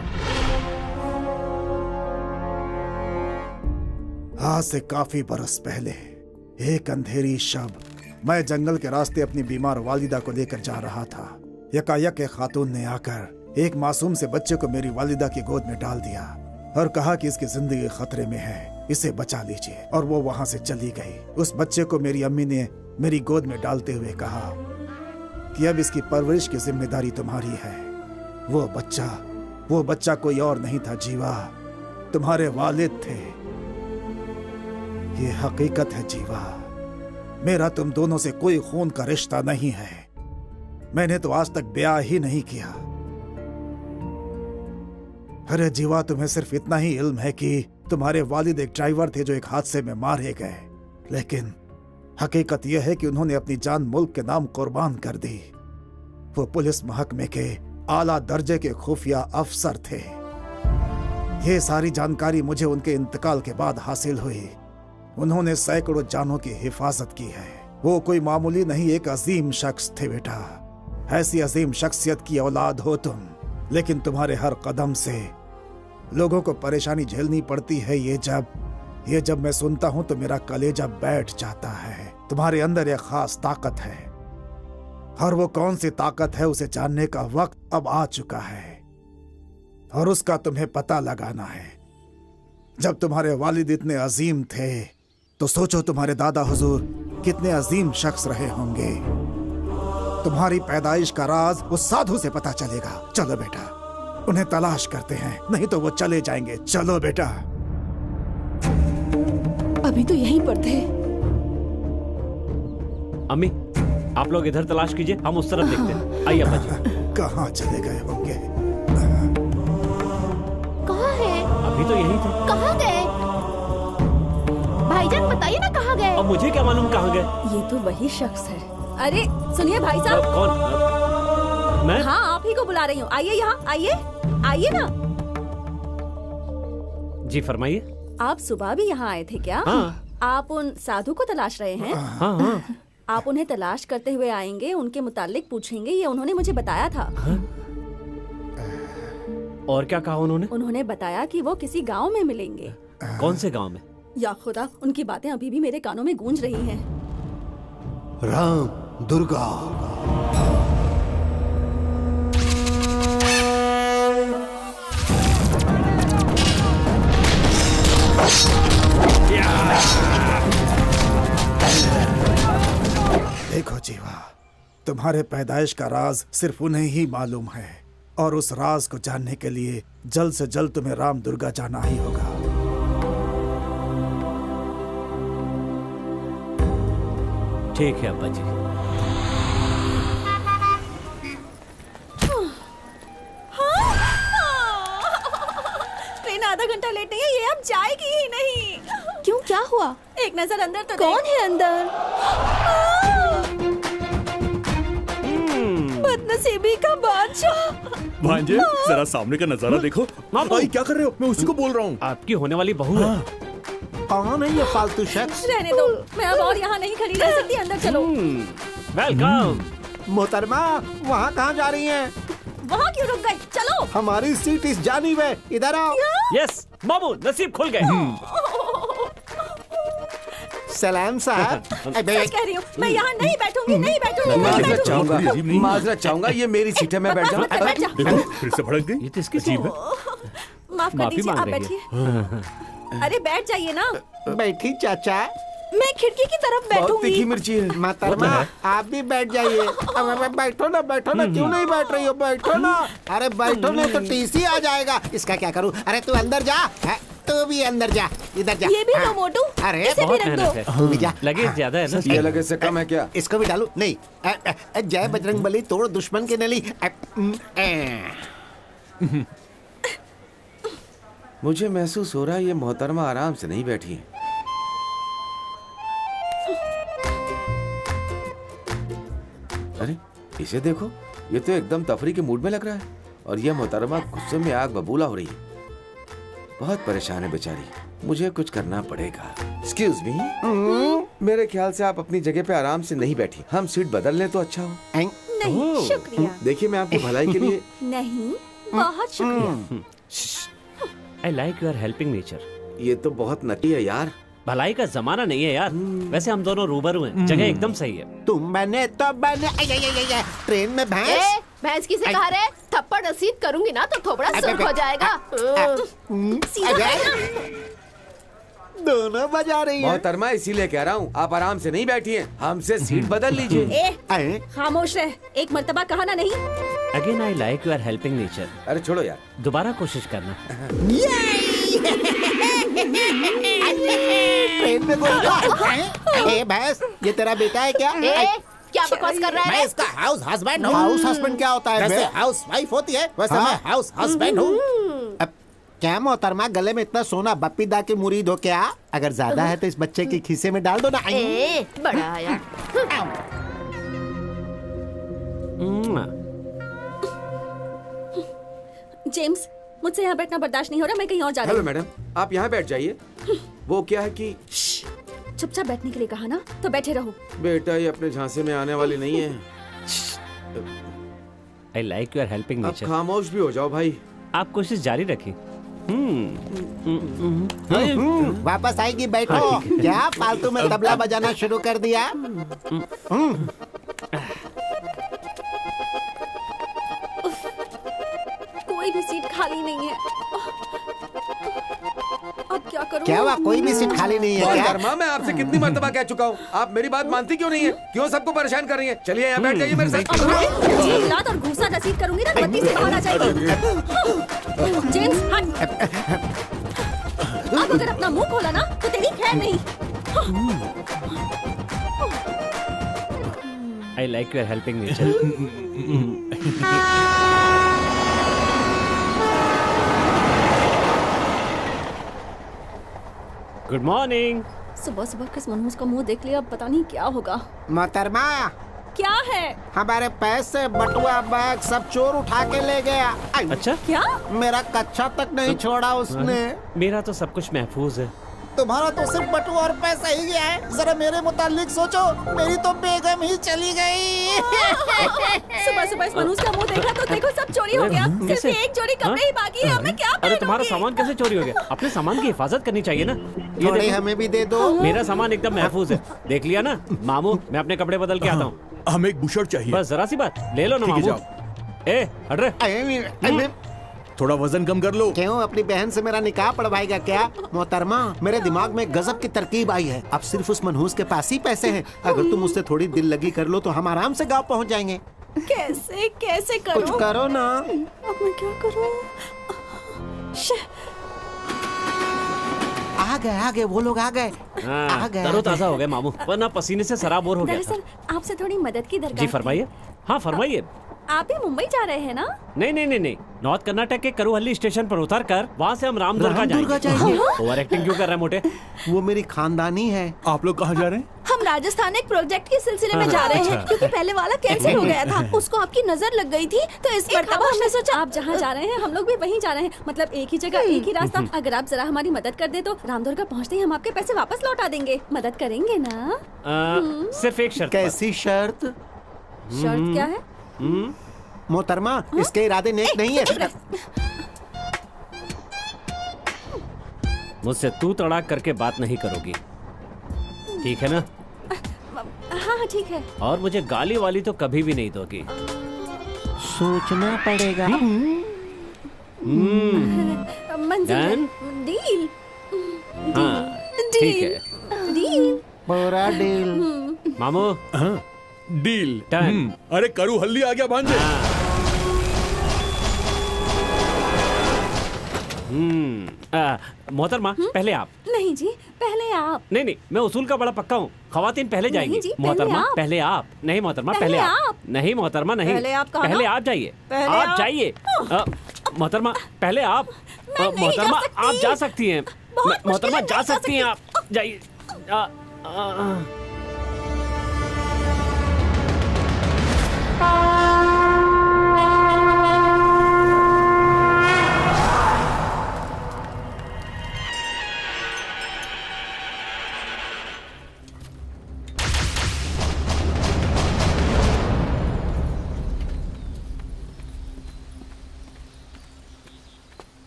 आज से काफी बरस पहले एक अंधेरी शब मैं जंगल के रास्ते अपनी बीमार वालिदा को लेकर जा रहा था। यकायक एक खातून ने आकर एक मासूम से बच्चे को मेरी वालिदा की गोद में डाल दिया और कहा कि इसकी जिंदगी खतरे में है, इसे बचा लीजिए। और वो वहां से चली गई। उस बच्चे को मेरी अम्मी ने मेरी गोद में डालते हुए कहा कि अब इसकी परवरिश की जिम्मेदारी तुम्हारी है। वो बच्चा कोई और नहीं था जीवा, तुम्हारे वालिद थे। ये हकीकत है जीवा, मेरा तुम दोनों से कोई खून का रिश्ता नहीं है। मैंने तो आज तक ब्याह ही नहीं किया। अरे जीवा, तुम्हें सिर्फ इतना ही इल्म है कि तुम्हारे वालिद एक ड्राइवर थे जो एक हादसे में मारे गए, लेकिन हकीकत यह है कि उन्होंने अपनी जान मुल्क के नाम कुर्बान कर दी। वो पुलिस महकमे के आला दर्जे के खुफिया अफसर थे। ये सारी जानकारी मुझे उनके इंतकाल के बाद हासिल हुई। उन्होंने सैकड़ों जानों की हिफाजत की है। वो कोई मामूली नहीं, एक अजीम शख्स थे बेटा। ऐसी अजीम शख्सियत की औलाद हो तुम, लेकिन तुम्हारे हर कदम से लोगों को परेशानी झेलनी पड़ती है, ये जब मैं सुनता हूं तो मेरा कलेजा बैठ जाता है। तुम्हारे अंदर एक खास ताकत है, और वो कौन सी ताकत है उसे जानने का वक्त अब आ चुका है, और उसका तुम्हें पता लगाना है। जब तुम्हारे वालिद इतने अजीम थे तो सोचो तुम्हारे दादा हुजूर कितने अजीम शख्स रहे होंगे। तुम्हारी पैदाइश का राज उस साधु से पता चलेगा। चलो बेटा, उन्हें तलाश करते हैं, नहीं तो वो चले जाएंगे। चलो बेटा। अभी तो यहीं पर थे। अम्मी, आप लोग इधर तलाश कीजिए, हम उस तरफ देखते हैं। आइए अब्बा जी। कहाँ चले गए होंगे? कहाँ है? अभी तो यहीं थे। कहाँ गए? भाईजान बताइए ना कहाँ गए? अब मुझे क्या मालूम कहाँ गए। ये तो वही शख्स है। अरे सुनिए भाई साहब। कौन? मैं? हाँ, आप ही को बुला रही हूँ। आइए यहाँ, आइए आइए ना। जी फरमाइए। आप सुबह भी यहाँ आए थे क्या? हाँ। आप उन साधु को तलाश रहे हैं? हाँ हाँ। आप उन्हें तलाश करते हुए आएंगे, उनके मुतालिक पूछेंगे, ये उन्होंने मुझे बताया था। हाँ? और क्या कहा उन्होंने? उन्होंने बताया कि वो किसी गांव में मिलेंगे। कौन से गांव में? या खुदा, उनकी बातें अभी भी मेरे कानों में गूंज रही हैं। राम, दुर्गा। देखो जीवा, तुम्हारे पैदाइश का राज सिर्फ उन्हें ही मालूम है, और उस राज को जानने के लिए जल्द से जल्द तुम्हें राम दुर्गा जाना ही होगा। ठीक है अब्बा जी। ट्रेन आधा घंटा लेट नहीं है, ये अब जाएगी ही नहीं। क्यों, क्या हुआ? एक नजर अंदर तो कौन है अंदर? बदनसीबी का बादशाह। भांजे, जरा सामने का नजारा देखो। भाई क्या कर रहे हो? मैं उसी को बोल रहा हूँ। आपकी होने वाली बहू है। कौन है ये फालतू शख्स? रहने दो, मैं अब और यहाँ नहीं खड़ी रह सकती। अंदर चलो। वेलकम। मोहतरमा, वहाँ कहाँ जा रही हैं? वहाँ क्यों रुक गए? चलो। हमारी सीट इस जानिब है, इधर आओ। यस मामू, नसीब खुल गए। सलाम साहब। सच कह रही हूँ, मैं यहाँ नहीं बैठूंगी, नहीं बैठूंगी। माजरत चाहूंगा, ये मेरी सीट है, मैं बैठ जाऊँ। देखो, फिर से भड़क गई। ये तो इसकी अजीब है। माफ कर दीजिए, आप बैठिए। अरे बैठ जाइए ना। बैठी चाचा। मैं खिड़की की तरफ बहुत बैठूंगी। तीखी मिर्ची है। मोहतरमा, आप भी बैठ जाइए। अब बैठो ना, बैठो ना। क्यों नहीं बैठ रही हो? बैठो ना। अरे बैठो नहीं तो टीसी आ जाएगा। इसका क्या करूँ? अरे तू अंदर जा। तू भी अंदर जा, इधर जा। ये भी लो मोटू। अरे इसे भी रख दो। तू भी जा। लगेज ज्यादा है ना? ये लगे से कम है क्या? इसको भी डालू? नहीं। जय बजरंग बली, तोड़ दुश्मन की नली। मुझे महसूस हो रहा है ये मोहतरमा आराम से नहीं बैठी है। अरे इसे देखो, ये तो एकदम तफरी के मूड में लग रहा है, और यह मोहतरमा गुस्से में आग बबूला हो रही है। बहुत परेशान है बेचारी, मुझे कुछ करना पड़ेगा। एक्सक्यूज मी, मेरे ख्याल से आप अपनी जगह पे आराम से नहीं बैठी, हम सीट बदल लें तो अच्छा हो। नहीं, शुक्रिया। देखिए, मैं आपकी भलाई के लिए। नहीं, बहुत शुक्रिया। I like your helping nature. ये तो बहुत नटी है यार। भलाई का जमाना नहीं है यार। वैसे हम दोनों रूबरू हैं, जगह एकदम सही है। तुम बने तो बने। ट्रेन में भैंस। भैंस किसे कहा रे? थप्पड़ रसीद करूंगी ना तो थोबड़ा सुर्ख हो जाएगा। दोनों बजा रही है। मोहतरमा, इसीलिए कह रहा हूँ, आप आराम से नहीं बैठी हैं, हमसे सीट बदल लीजिए। खामोश रह, एक मर्तबा कहा ना नहीं। Again I like your helping nature. अरे छोड़ो यार, दोबारा कोशिश करना। ट्रेन में कोई भैंस, ये तेरा बेटा है क्या? क्या बकवास कर रहा है? मैं इसका हाउस हस्बैंड हूँ। हाउस हस्बैंड क्या होता है? जैसे हाउस वाइफ होती है वैसे मैं हाउस हस्बैंड हूँ। अब क्या मोहतरमा, गले में इतना सोना बप्पी दा की मुरीद हो क्या? अगर ज्यादा है तो इस बच्चे के खीसे में डाल दो ना। बड़ा आया। जेम्स, मुझसे यहाँ बैठना बर्दाश्त नहीं हो रहा, मैं कहीं और जा रही हूँ। हेलो मैडम, आप यहाँ बैठ जाइए। वो क्या है कि चुपचाप बैठने के लिए कहा ना, तो बैठे रहो। बेटा ये अपने झांसे में आने वाली नहीं है। I like your helping nature. खामोश भी हो जाओ भाई। आप कोशिश जारी रखिए। वापस आएगी, बैठो। क्या फालतू में तबला बजाना शुरू कर दिया? कोई भी सीट खाली नहीं है। अब क्या करूं? क्या हुआ, कोई भी सीट खाली नहीं है क्या? धर्मा, मैं आपसे कितनी मर्तबा कह चुका हूँ, आप मेरी बात मानती क्यों नहीं है? क्यों सबको परेशान कर रही है? चलिए यहाँ बैठ जाइए मेरे साथ। झीलात और घूसा रसीद करूंगी ना, बत्ती से बाहर आ जाएगी। जेम्स हट। अब अगर अपना मुंह खोला ना तो तेरी खैर नहीं। I like your helping nature. Good morning. सुबह सुबह किस मनहूस का मुंह देख लिया, अब पता नहीं क्या होगा। मोहतरमा, क्या है? हमारे पैसे, बटुआ, बैग सब चोर उठा के ले गया। अच्छा, क्या? मेरा कच्चा तक नहीं छोड़ा उसने। मेरा तो सब कुछ महफूज है। तुम्हारा तो सिर्फ बटुआ और पैसा ही गया है। जरा मेरे मुतालिक सोचो, मेरी तो बेगम ही चली गई। सुबह सुबह इस मनहूस का मुंह देखा तो देखो सब चोरी हो गया। सिर्फ एक जोड़ी कपड़े ही बाकी है, अब मैं क्या अरे पहनूंगी? तुम्हारा सामान कैसे चोरी हो गया? अपने सामान की हिफाजत करनी चाहिए ना। ये थोड़े देखो, हमें भी दे दो। मेरा सामान एकदम महफूज है। देख लिया ना मामू, मैं अपने कपड़े बदल के आता हूँ। हमें एक बुशर्ट चाहिए। बस जरा सी बात, ले लो ना ठीक है, मामू। ए हट रे। थोड़ा वजन कम कर लो। क्यों, अपनी बहन से मेरा निकाह पढ़वाएगा क्या? मोहतरमा, मेरे दिमाग में गजब की तरकीब आई है। अब सिर्फ उस मनहूस के पास ही पैसे हैं। अगर तुम उससे थोड़ी दिल लगी कर लो तो हम आराम से गाँव पहुँच जाएंगे। कैसे कैसे करूं? कुछ करो ना। अब मैं क्या करूं? आ गए वो लोग आ गए। आ गए। तरोताजा हो गए मामू, वरना पसीने से सराबोर हो गया था। दरअसल आपसे थोड़ी मदद की दरकार जी फरमाइए। हाँ फरमाइए। आप भी मुंबई जा रहे हैं ना? नहीं, नॉर्थ कर्नाटक के करुहल्ली स्टेशन पर उतर कर वहाँ से हम रामदुर्गा जाएंगे। ओवर एक्टिंग क्यों कर रहे हैं मोटे? वो मेरी खानदानी है। आप लोग कहाँ जा रहे हैं? हम राजस्थान एक प्रोजेक्ट के सिलसिले में जा रहे हैं, क्योंकि पहले वाला कैंसिल हो गया था। उसको आपकी नजर लग गई थी, तो इस मर्तबा हमने सोचा आप जहाँ जा रहे हैं हम लोग भी वहीं जा रहे हैं। मतलब एक ही जगह एक ही रास्ता। अगर आप जरा हमारी मदद कर दे तो रामदुर्गा पहुँचते ही हम आपके पैसे वापस लौटा देंगे। मदद करेंगे ना? सिर्फ एक शर्त। कैसी शर्त? शर्त क्या है? मोहतरमा, इसके इरादे नेक नहीं है। मुझसे तू तड़ाक करके बात नहीं करोगी, ठीक है ना? हाँ ठीक है। और मुझे गाली वाली तो कभी भी नहीं दोगी। सोचना पड़ेगा। मंजिल डील। हाँ ठीक है। डील। पूरा डील। मामू डील। डन। अरे करू हल्ली आ गया भांजे। मोहतरमा पहले आप। नहीं जी, पहले आप। नहीं, मैं उसूल का बड़ा पक्का हूँ। खवातीन पहले जाएंगी। जी, मोहतरमा पहले आप। नहीं मोहतरमा पहले आप। नहीं मोहतरमा नहीं, पहले आप कहा पहले ना? आप जाइए। पहले आप जाइए। मोहतरमा पहले आप। मोहतरमा आप जा सकती हैं। मोहतरमा जा सकती हैं, आप जाइए।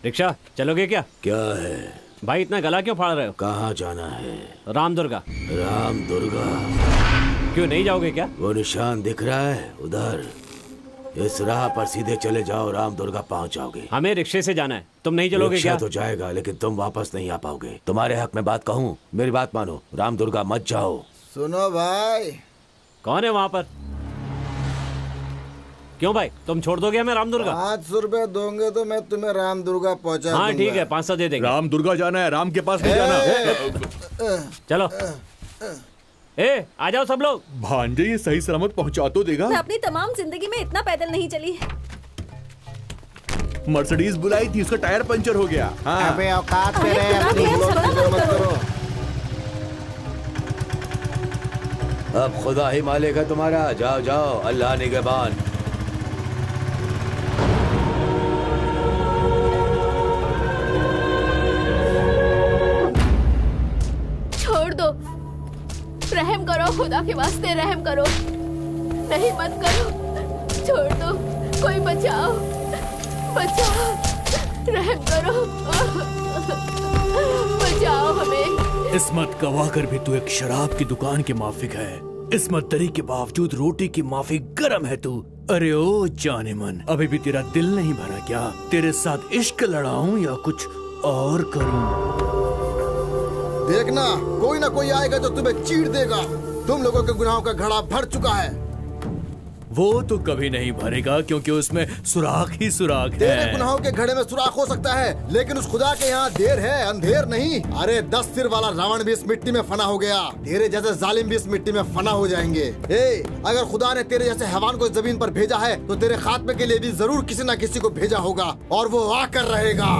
रिक्शा चलोगे क्या? क्या है भाई, इतना गला क्यों फाड़ रहे हो? कहाँ जाना है? रामदुर्गा। रामदुर्गा? क्यों नहीं जाओगे क्या? वो निशान दिख रहा है उधर, इस राह पर सीधे चले जाओ, रामदुर्गा पहुंच जाओगे। हमें रिक्शे से जाना है, तुम नहीं चलोगे क्या? तो जाएगा, लेकिन तुम वापस नहीं आ पाओगे। तुम्हारे हक में बात कहूँ, मेरी बात मानो, रामदुर्गा मत जाओ। सुनो भाई। कौन है वहाँ पर? क्यों भाई, तुम छोड़ दोगे हमें रामदुर्गा? 500 रुपए दोगे तो मैं तुम्हें रामदुर्गा पहुंचा दूंगा। हाँ ठीक है, 500 दे देंगे। रामदुर्गा जाना है, राम के पास नहीं जाना। चलो ए आ जाओ सब लोग। भांजे ये सही सलामत पहुंचा तो देगा। मैं अपनी तमाम जिंदगी में इतना पैदल नहीं चली। मर्सिडीज बुलाई थी, उसका टायर पंचर हो गया। हाँ। अबे औकात में रहे, अपनी मत करो। अब खुदा ही मालिक है तुम्हारा, जाओ जाओ, अल्लाह निगहबान। छोड़ दो, रहम करो, खुदा के वास्ते रहम करो। नहीं मत करो, छोड़ दो, कोई बचाओ, बचाओ। रहम करो, बचाओ हमें। इस्मत गवा कर भी तू एक शराब की दुकान की माफिक है। इस्मत दरी के बावजूद रोटी की माफिक गरम है तू। अरे ओ जाने मन, अभी भी तेरा दिल नहीं भरा क्या? तेरे साथ इश्क लड़ाऊं या कुछ और करूं? देखना, कोई ना कोई आएगा तो तुम्हें चीर देगा। तुम लोगों के गुनाहों का घड़ा भर चुका है। वो तो कभी नहीं भरेगा क्योंकि उसमें सुराख ही सुराख है। तेरे गुनाहों के घड़े में सुराख हो सकता है, लेकिन उस खुदा के यहाँ देर है, अंधेर नहीं। अरे 10 सिर वाला रावण भी इस मिट्टी में फना हो गया, तेरे जैसे जालिम भी इस मिट्टी में फना हो जाएंगे। अगर खुदा ने तेरे जैसे हैवान को जमीन पर भेजा है तो तेरे खात्मे के लिए भी जरूर किसी न किसी को भेजा होगा, और वो आकर रहेगा।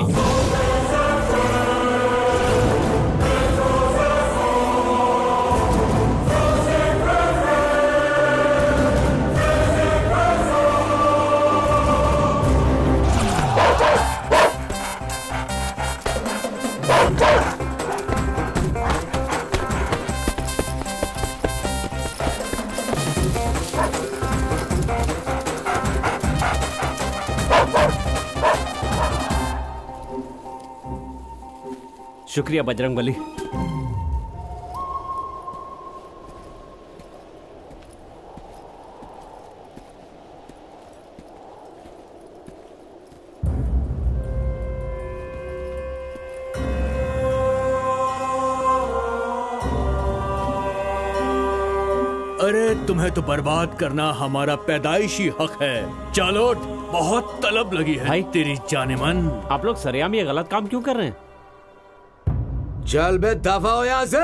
शुक्रिया बजरंगबली। अरे तुम्हें तो बर्बाद करना हमारा पैदाइशी हक है। चलो, बहुत तलब लगी है भाई तेरी जाने मन। आप लोग सरेआम ये गलत काम क्यों कर रहे हैं? चल बे, दफा हो यहाँ से।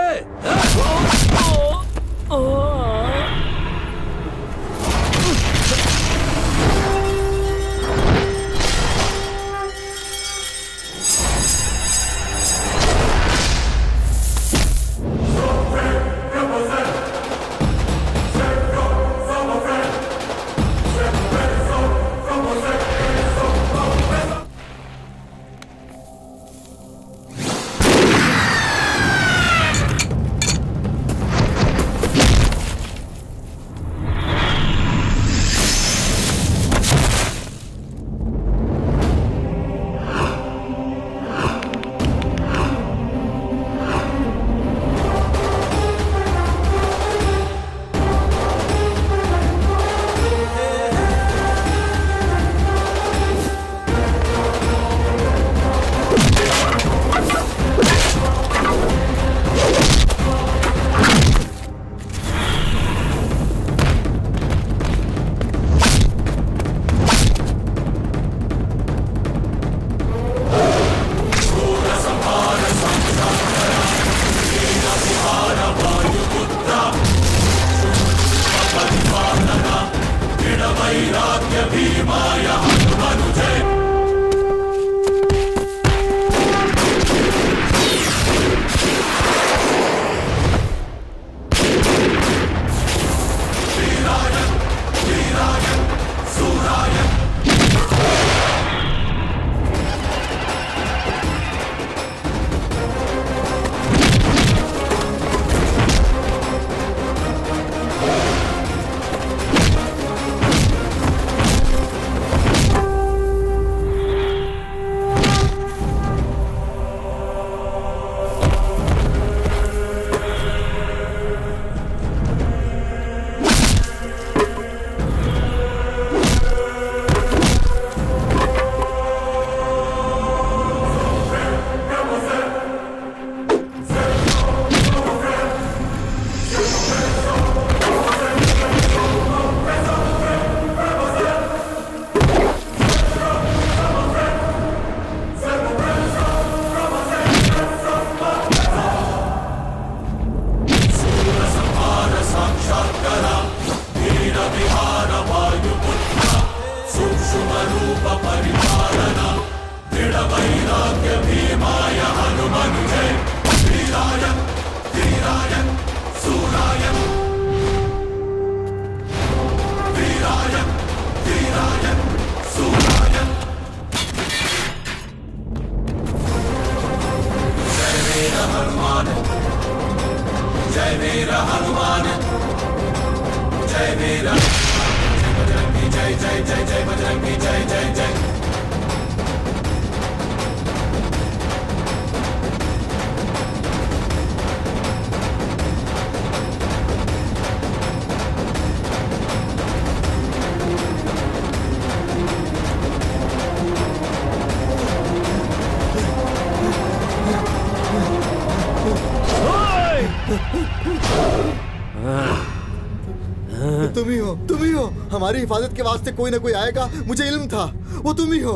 तुम ही हो। हमारी हिफाजत के वास्ते कोई ना कोई आएगा, मुझे इल्म था। वो तुम ही हो।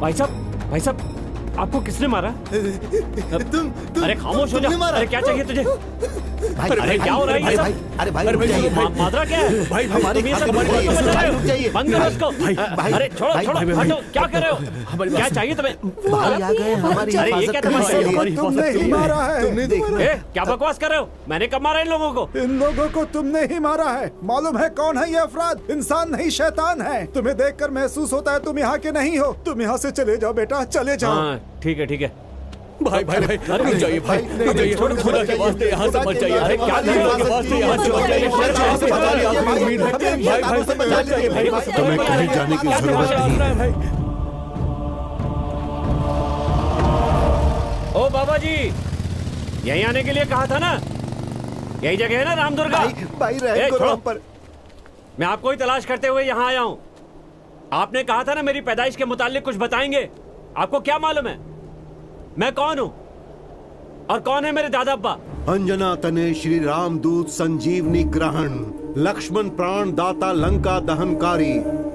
भाई साहब, आपको किसने मारा? अरे खामोश हो जा। अरे क्या चाहिए तुझे? अरे क्या हो रहा है ये सब? अरे भाई मादरा क्या है? भाई तुम ये सब बंद करो इसको। अरे छोड़ो हटो, क्या कर रहे हो? क्या चाहिए तुम्हें? भाई आ गए हमारी अरे ये क्या तमाशा है? तुमने ही मारा है। क्या बकवास कर रहे हो? मैंने कब मारा इन लोगों को? इन लोगों को तुमने ही मारा है। मालूम है कौन है ये अफराद? इंसान नहीं शैतान है। तुम्हें देखकर महसूस होता है तुम यहाँ के नहीं हो। तुम यहाँ से चले जाओ बेटा, चले जाओ। ठीक है। भाई रुक जाइए भाई, रुक जाइए। खुदा के वास्ते यहाँ से मत जाइए। अरे क्या खुदा के वास्ते यहाँ से मत जाइए। भाई तुम्हें कहीं जाने की जरूरत नहीं है। ओ बाबा जी, यहीं आने के लिए कहा था ना? यही जगह है ना रामदुर्गा? भाई रहम करो हम पर। मैं आपको ही तलाश करते हुए यहाँ आया हूँ। आपने कहा था ना मेरी पैदाइश के मुतालिक कुछ बताएंगे। आपको क्या मालूम है मैं कौन हूँ और कौन है मेरे दादा अब्बा? अंजना तने श्री राम दूत संजीवनी ग्रहण, लक्ष्मण प्राण दाता लंका दहनकारी,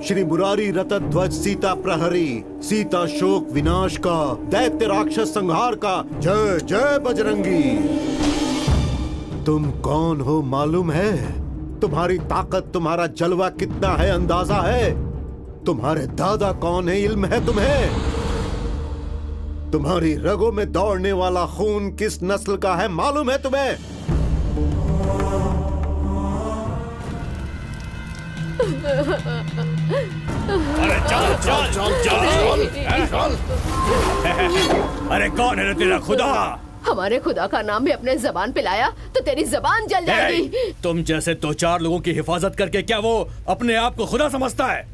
श्री मुरारी रतत ध्वज सीता प्रहरी, सीता शोक विनाश का, दैत्य राक्षस संहार का। जय जय बजरंगी। तुम कौन हो मालूम है? तुम्हारी ताकत, तुम्हारा जलवा कितना है अंदाजा है? तुम्हारे दादा कौन है इल्म है तुम्हें? तुम्हारी रगों में दौड़ने वाला खून किस नस्ल का है मालूम है तुम्हें? अरे चल। अरे कौन है तेरा खुदा? हमारे खुदा का नाम भी अपने जबान पे लाया तो तेरी जबान जल जाएगी। तुम जैसे 2-4 लोगों की हिफाजत करके क्या वो अपने आप को खुदा समझता है?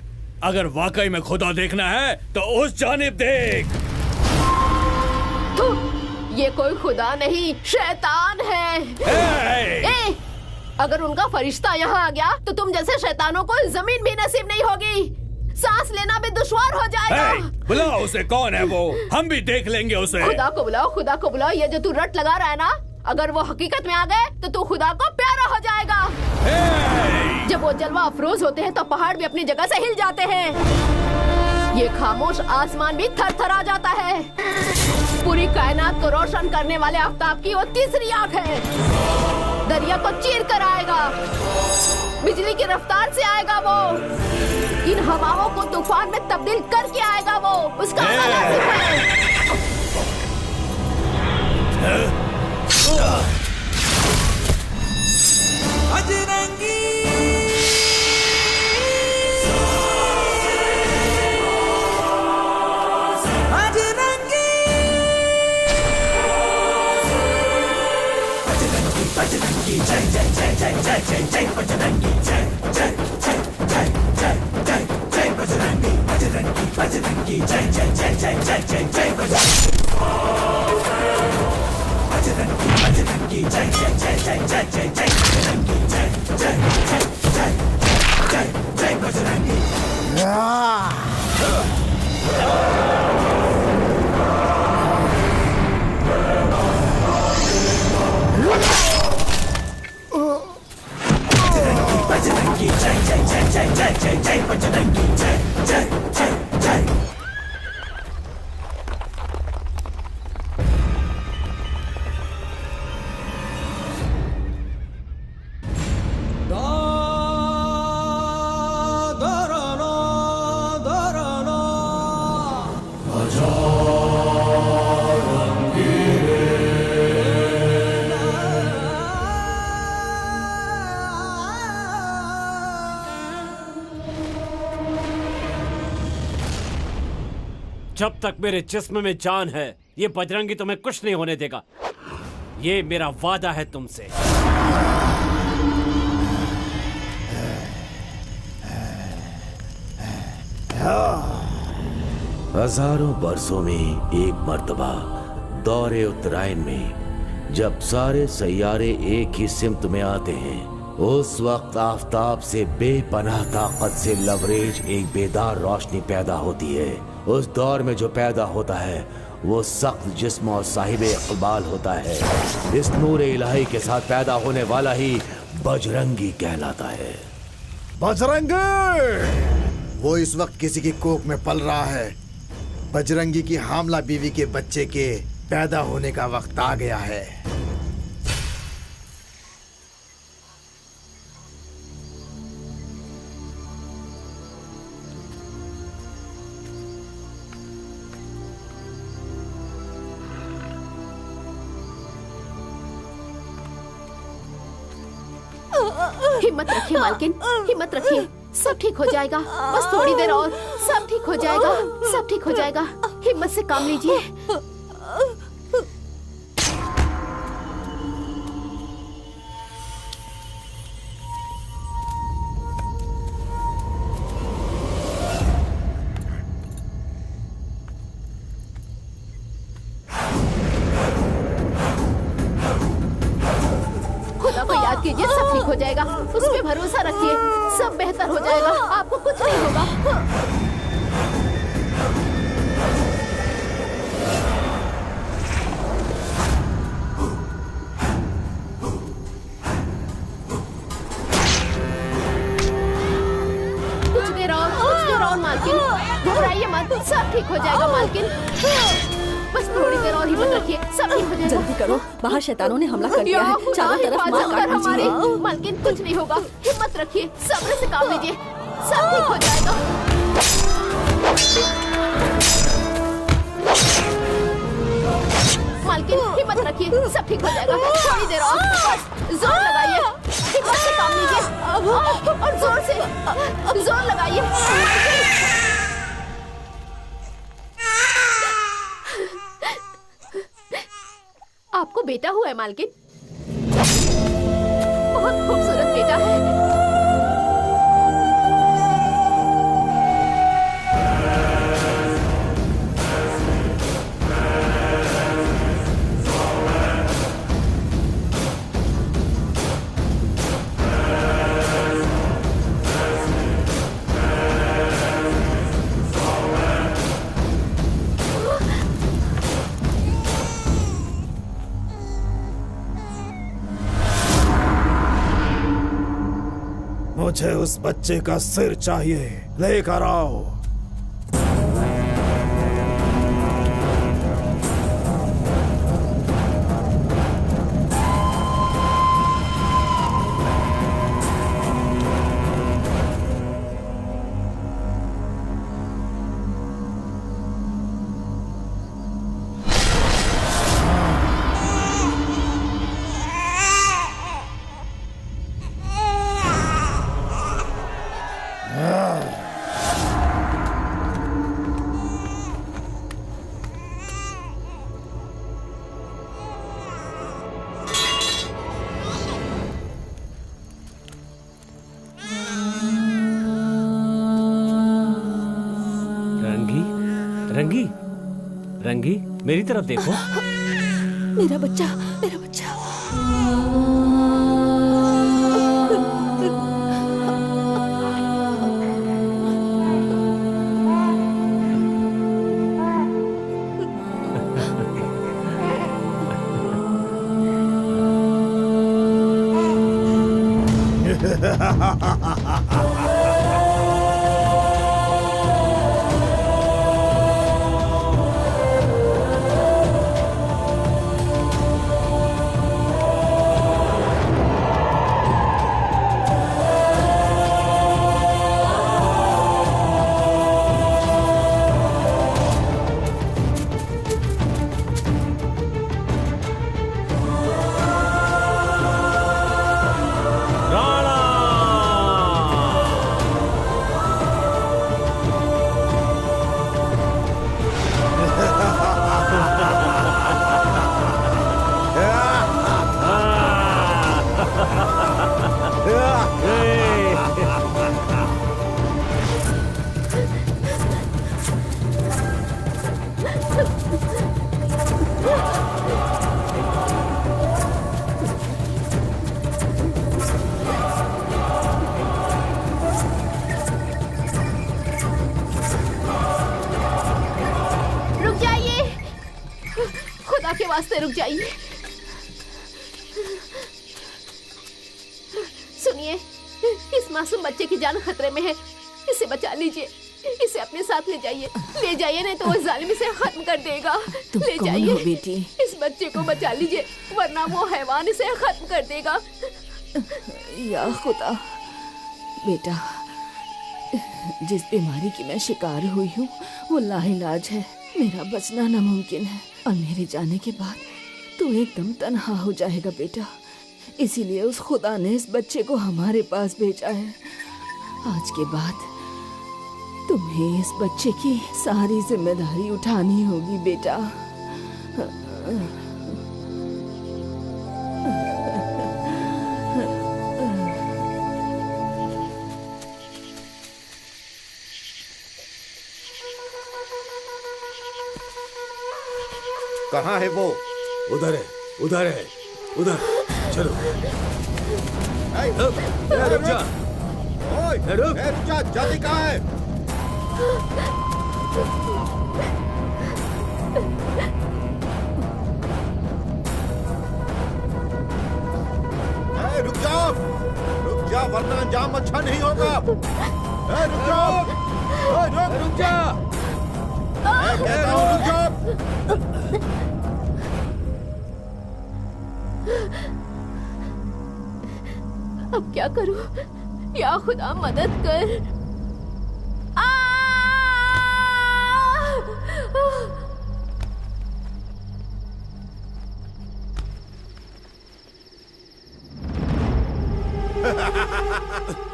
अगर वाकई में खुदा देखना है तो उस जानिब देख। तो ये कोई खुदा नहीं, शैतान है। अगर उनका फरिश्ता यहाँ आ गया तो तुम जैसे शैतानों को जमीन भी नसीब नहीं होगी। सांस लेना भी दुश्वार हो जाएगा। बुलाओ उसे, कौन है वो? हम भी देख लेंगे उसे। खुदा को बुलाओ। ये जो तू रट लगा रहा है ना, अगर वो हकीकत में आ गए तो तू खुदा को प्यारा हो जाएगा। जब वो जलवा अफरोज होते हैं तो पहाड़ भी अपनी जगह से हिल जाते हैं। ये खामोश आसमान भी थरथरा जाता है। पूरी कायनात को रोशन करने वाले आफ्ताब की वो तीसरी आंख है। दरिया को चीर कर आएगा, बिजली की रफ्तार से आएगा वो, इन हवाओं को तूफान में तब्दील करके आएगा वो। उसका लाजिम है। बजरंगी जय जय जय जय जय जय जय बजरंगी जय जय जय जय जय जय जय बजरंगी बजरंगी जय जय जय जय जय जय जय बजरंगी जय जय जय जय जय जय जय बजरंगी जय जय जय जय जय जय बजरंगी। बजरंगी जय जय जय जय जय जय जय बजरंगी जय जय जय जय। जब तक मेरे जिस्म में जान है ये बजरंगी तुम्हें कुछ नहीं होने देगा। ये मेरा वादा है तुमसे। हजारों बरसों में एक मर्तबा दौरे उत्तरायण में जब सारे सैयारे एक ही सिमत में आते हैं, उस वक्त आफताब से बेपनाह ताकत से लवरेज एक बेदार रोशनी पैदा होती है। उस दौर में जो पैदा होता है वो सख्त जिस्म और साहिब इक़बाल होता है। इस नूर इलाही के साथ पैदा होने वाला ही बजरंगी कहलाता है। बजरंगी! वो इस वक्त किसी की कोख में पल रहा है। बजरंगी की हामला बीवी के बच्चे के पैदा होने का वक्त आ गया है। हिम्मत रखिए मालकिन, हिम्मत रखिए, सब ठीक हो जाएगा। बस थोड़ी देर और, सब ठीक हो जाएगा, सब ठीक हो जाएगा। हिम्मत से काम लीजिए। खुदा को याद कीजिए, सब ठीक हो जाएगा। उस पे भरोसा रखिए, सब बेहतर हो जाएगा। आपको कुछ नहीं होगा। कुछ देर और मालकिन, घबराइए मत, सब ठीक हो जाएगा मालकिन। बस थोड़ी देर और हिम्मत रखिए, सब ठीक हो जाएगा। जल्दी करो, बाहर शैतानों ने हमला कर दिया है। चारों तरफ मार काट हमारे दीजिए। मालकिन, कुछ नहीं होगा। हिम्मत रखिए, सब्र से काम लीजिए, सब ठीक हो जाएगा। मालकिन, हिम्मत रखिए, सब ठीक हो जाएगा। थोड़ी देर और, बस जोर लगाइए, हिम्मत से काम लीजिए और जोर से जोर लगाइए। आपको बेटा हुआ है मालकिन, बहुत खूबसूरत बेटा है। मुझे उस बच्चे का सिर चाहिए, लेकर आओ। रंगी, रंगी, मेरी तरफ देखो। मेरा बच्चा, मेरा बच्चा। वास्ते रुक जाइए। सुनिए, इस मासूम बच्चे की जान खतरे में है, इसे बचा लीजिए। इसे अपने साथ ले जाइए, ले जाइए, नहीं तो वो जालिम इसे खत्म कर देगा। ले जाइए बेटी, इस बच्चे को बचा लीजिए, वरना वो हैवान इसे खत्म कर देगा। या खुदा, बेटा, जिस बीमारी की मैं शिकार हुई हूँ वो लाइलाज है। मेरा बचना नामुमकिन है और मेरे जाने के बाद तू एकदम तन्हा हो जाएगा बेटा। इसीलिए उस खुदा ने इस बच्चे को हमारे पास भेजा है। आज के बाद तुम्हें इस बच्चे की सारी जिम्मेदारी उठानी होगी बेटा। कहाँ है वो? उधर है, उधर है, उधर। चलो। रुक जा। रुक जा, जाती कहाँ है? रुक जा वरना अंजाम अच्छा नहीं होगा। रुक जाओ, रुक जा। कहता हूँ रुक जाओ। अब क्या करूं? या खुदा मदद कर।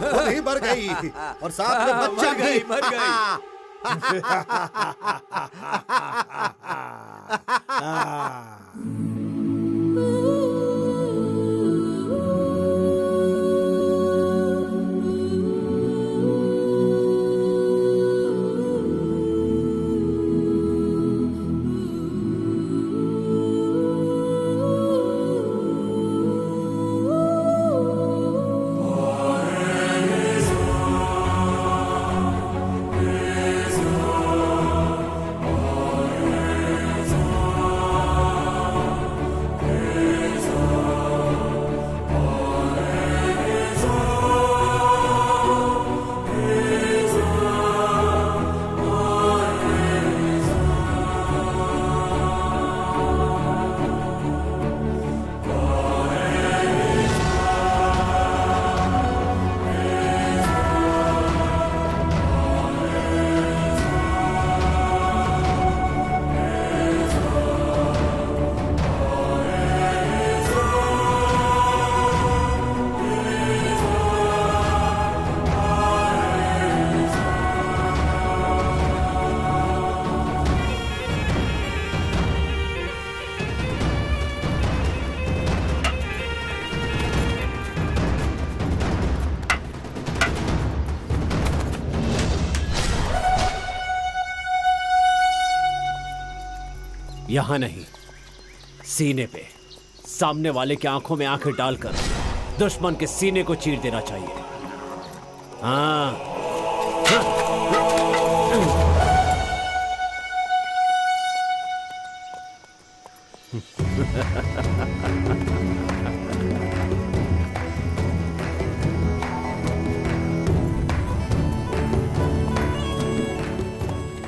वो नहीं मर गई और साथ में बच्चा भी मर गई। यहां नहीं, सीने पे, सामने वाले की आंखों में आंखें डालकर दुश्मन के सीने को चीर देना चाहिए। हाँ,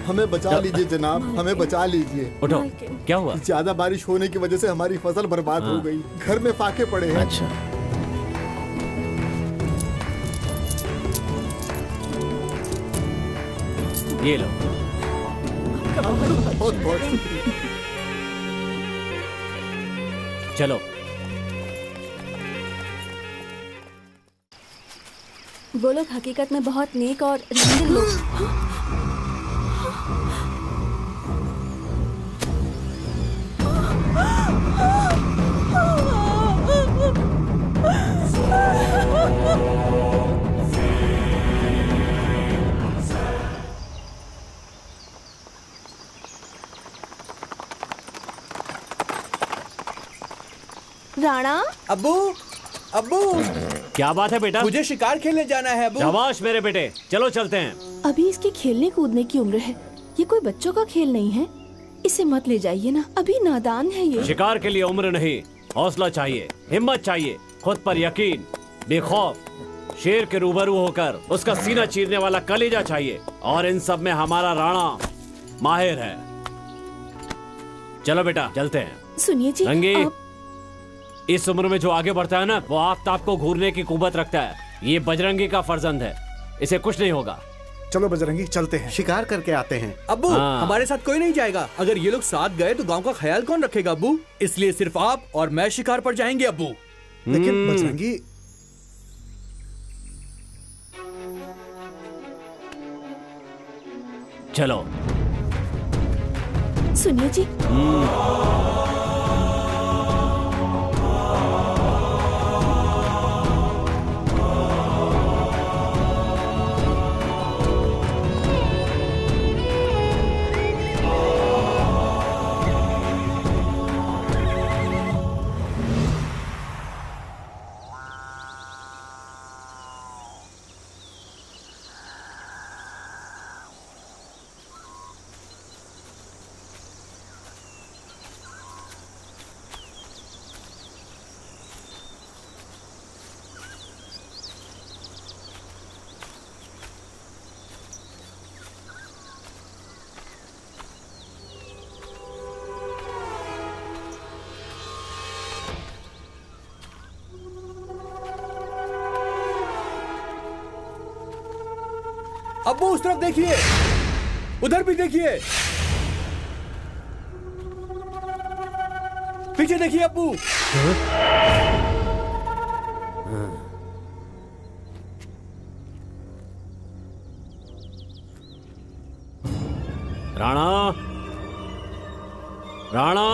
हमें बचा लीजिए जनाब, हमें बचा लीजिए। उठो, क्या हुआ? ज्यादा बारिश होने की वजह से हमारी फसल बर्बाद हो गई, घर में फाके पड़े हैं। अच्छा, ये लो। बहुत बहुत शुक्रिया। चलो। वो लोग हकीकत में बहुत नेक और रंगीन लोग। राणा, अब्बू, अब्बू, क्या बात है बेटा? मुझे शिकार खेलने जाना है अब्बू। शाबाश मेरे बेटे, चलो चलते हैं। अभी इसके खेलने कूदने की उम्र है, ये कोई बच्चों का खेल नहीं है। इसे मत ले जाइए ना, अभी नादान है ये। शिकार के लिए उम्र नहीं, हौसला चाहिए, हिम्मत चाहिए, खुद पर यकीन, बेखौफ, शेर के रूबरू होकर उसका सीना चीरने वाला कलेजा चाहिए। और इन सब में हमारा राणा माहिर है। चलो बेटा चलते हैं। सुनिए जी, रंगी, इस उम्र में जो आगे बढ़ता है ना, वो आफताब को घूरने की कुव्वत रखता है। ये बजरंगी का फर्जंद है, इसे कुछ नहीं होगा। चलो बजरंगी चलते हैं, शिकार करके आते हैं। अब्बू हमारे साथ कोई नहीं जाएगा। अगर ये लोग साथ गए तो गांव का ख्याल कौन रखेगा अब्बू? इसलिए सिर्फ आप और मैं शिकार पर जाएंगे अब्बू। लेकिन बजरंगी, चलो। सुनिए जी, अब्बू उस तरफ देखिए, उधर भी देखिए, पीछे देखिए अब्बू। राणा, राणा,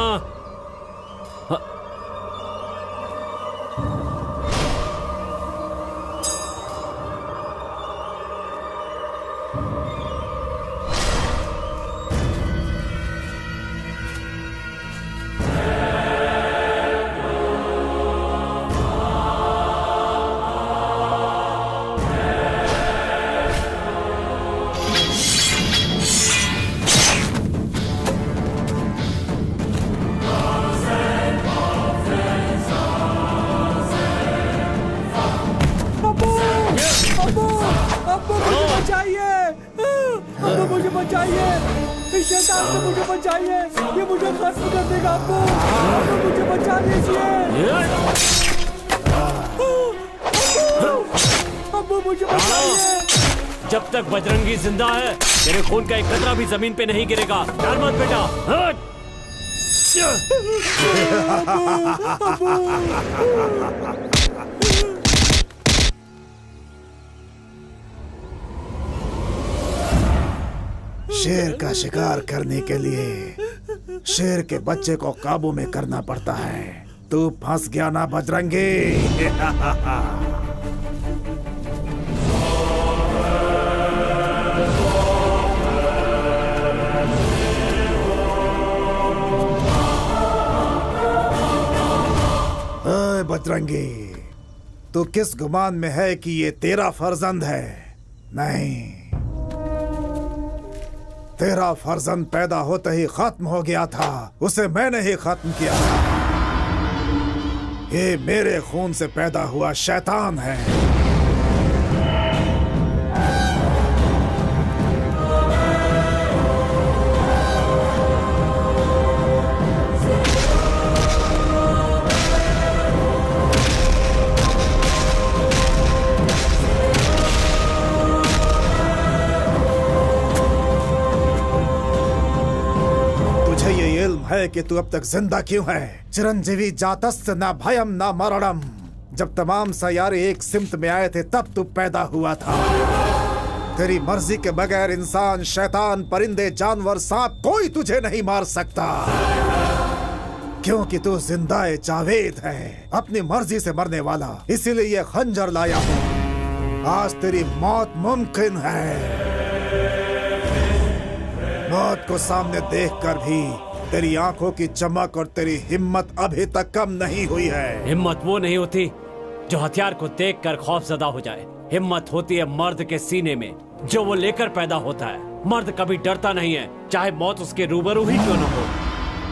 मुझे बचाइए, इस शैतान से मुझे बचाइए, ये मुझे खत्म कर देगा। अब्बू मुझे बचा लीजिए, अब्बू मुझे बचाइए। जब तक बजरंगी जिंदा है तेरे खून का एक कतरा भी जमीन पे नहीं गिरेगा। डर मत बेटा। शेर का शिकार करने के लिए शेर के बच्चे को काबू में करना पड़ता है। तू फंस गया ना बजरंगी। बजरंगी, तू किस गुमान में है कि ये तेरा फर्जंद है? नहीं, तेरा फर्जंद पैदा होते ही खत्म हो गया था, उसे मैंने ही खत्म किया था। ये मेरे खून से पैदा हुआ शैतान है। है कि तू अब तक जिंदा क्यों है? चिरंजीवी जातस्य ना भयम ना मरणम। जब तमाम सैयारे एक सिमत में आए थे तब तू पैदा हुआ था। तेरी मर्जी के बगैर इंसान, शैतान, परिंदे, जानवर, सांप कोई तुझे नहीं मार सकता, क्योंकि तू जिंदा जावेद है, अपनी मर्जी से मरने वाला। इसीलिए ये खंजर लाया हूँ। आज तेरी मौत मुमकिन है। मौत को सामने देखकर भी तेरी आंखों की चमक और तेरी हिम्मत अभी तक कम नहीं हुई है। हिम्मत वो नहीं होती जो हथियार को देखकर खौफजदा हो जाए। हिम्मत होती है मर्द के सीने में जो वो लेकर पैदा होता है। मर्द कभी डरता नहीं है, चाहे मौत उसके रूबरू ही क्यों न हो।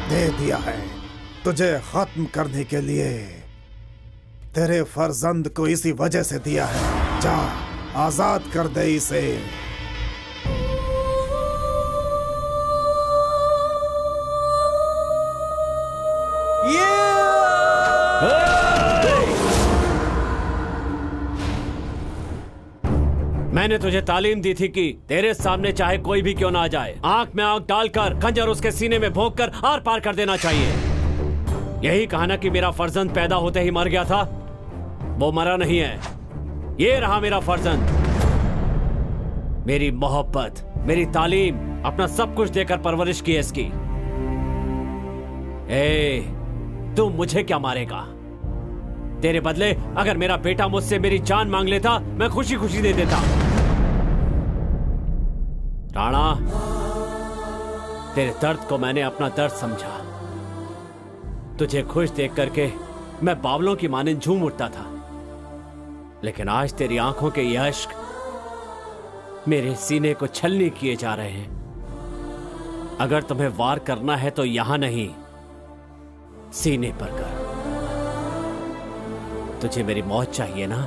दे दिया है तुझे खत्म करने के लिए। तेरे फर्जंद को इसी वजह से दिया है। जा आजाद कर दे इसे। मैंने तुझे तालीम दी थी कि तेरे सामने चाहे कोई भी क्यों ना आ जाए, आंख में आंख डालकर खंजर उसके सीने में भोंक कर आर पार कर देना चाहिए। यही कहा ना कि मेरा फर्जंद पैदा होते ही मर गया था। वो मरा नहीं है, ये रहा मेरा फर्जंद। मेरी मोहब्बत, मेरी तालीम, अपना सब कुछ देकर परवरिश की है इसकी। तू मुझे क्या मारेगा? तेरे बदले अगर मेरा बेटा मुझसे मेरी जान मांग लेता, मैं खुशी खुशी दे देता। राणा, तेरे दर्द को मैंने अपना दर्द समझा। तुझे खुश देख करके मैं बावलों की माने झूम उठता था, लेकिन आज तेरी आंखों के ये अश्क मेरे सीने को छलनी किए जा रहे हैं। अगर तुम्हें वार करना है तो यहां नहीं, सीने पर कर। तुझे मेरी मौत चाहिए ना,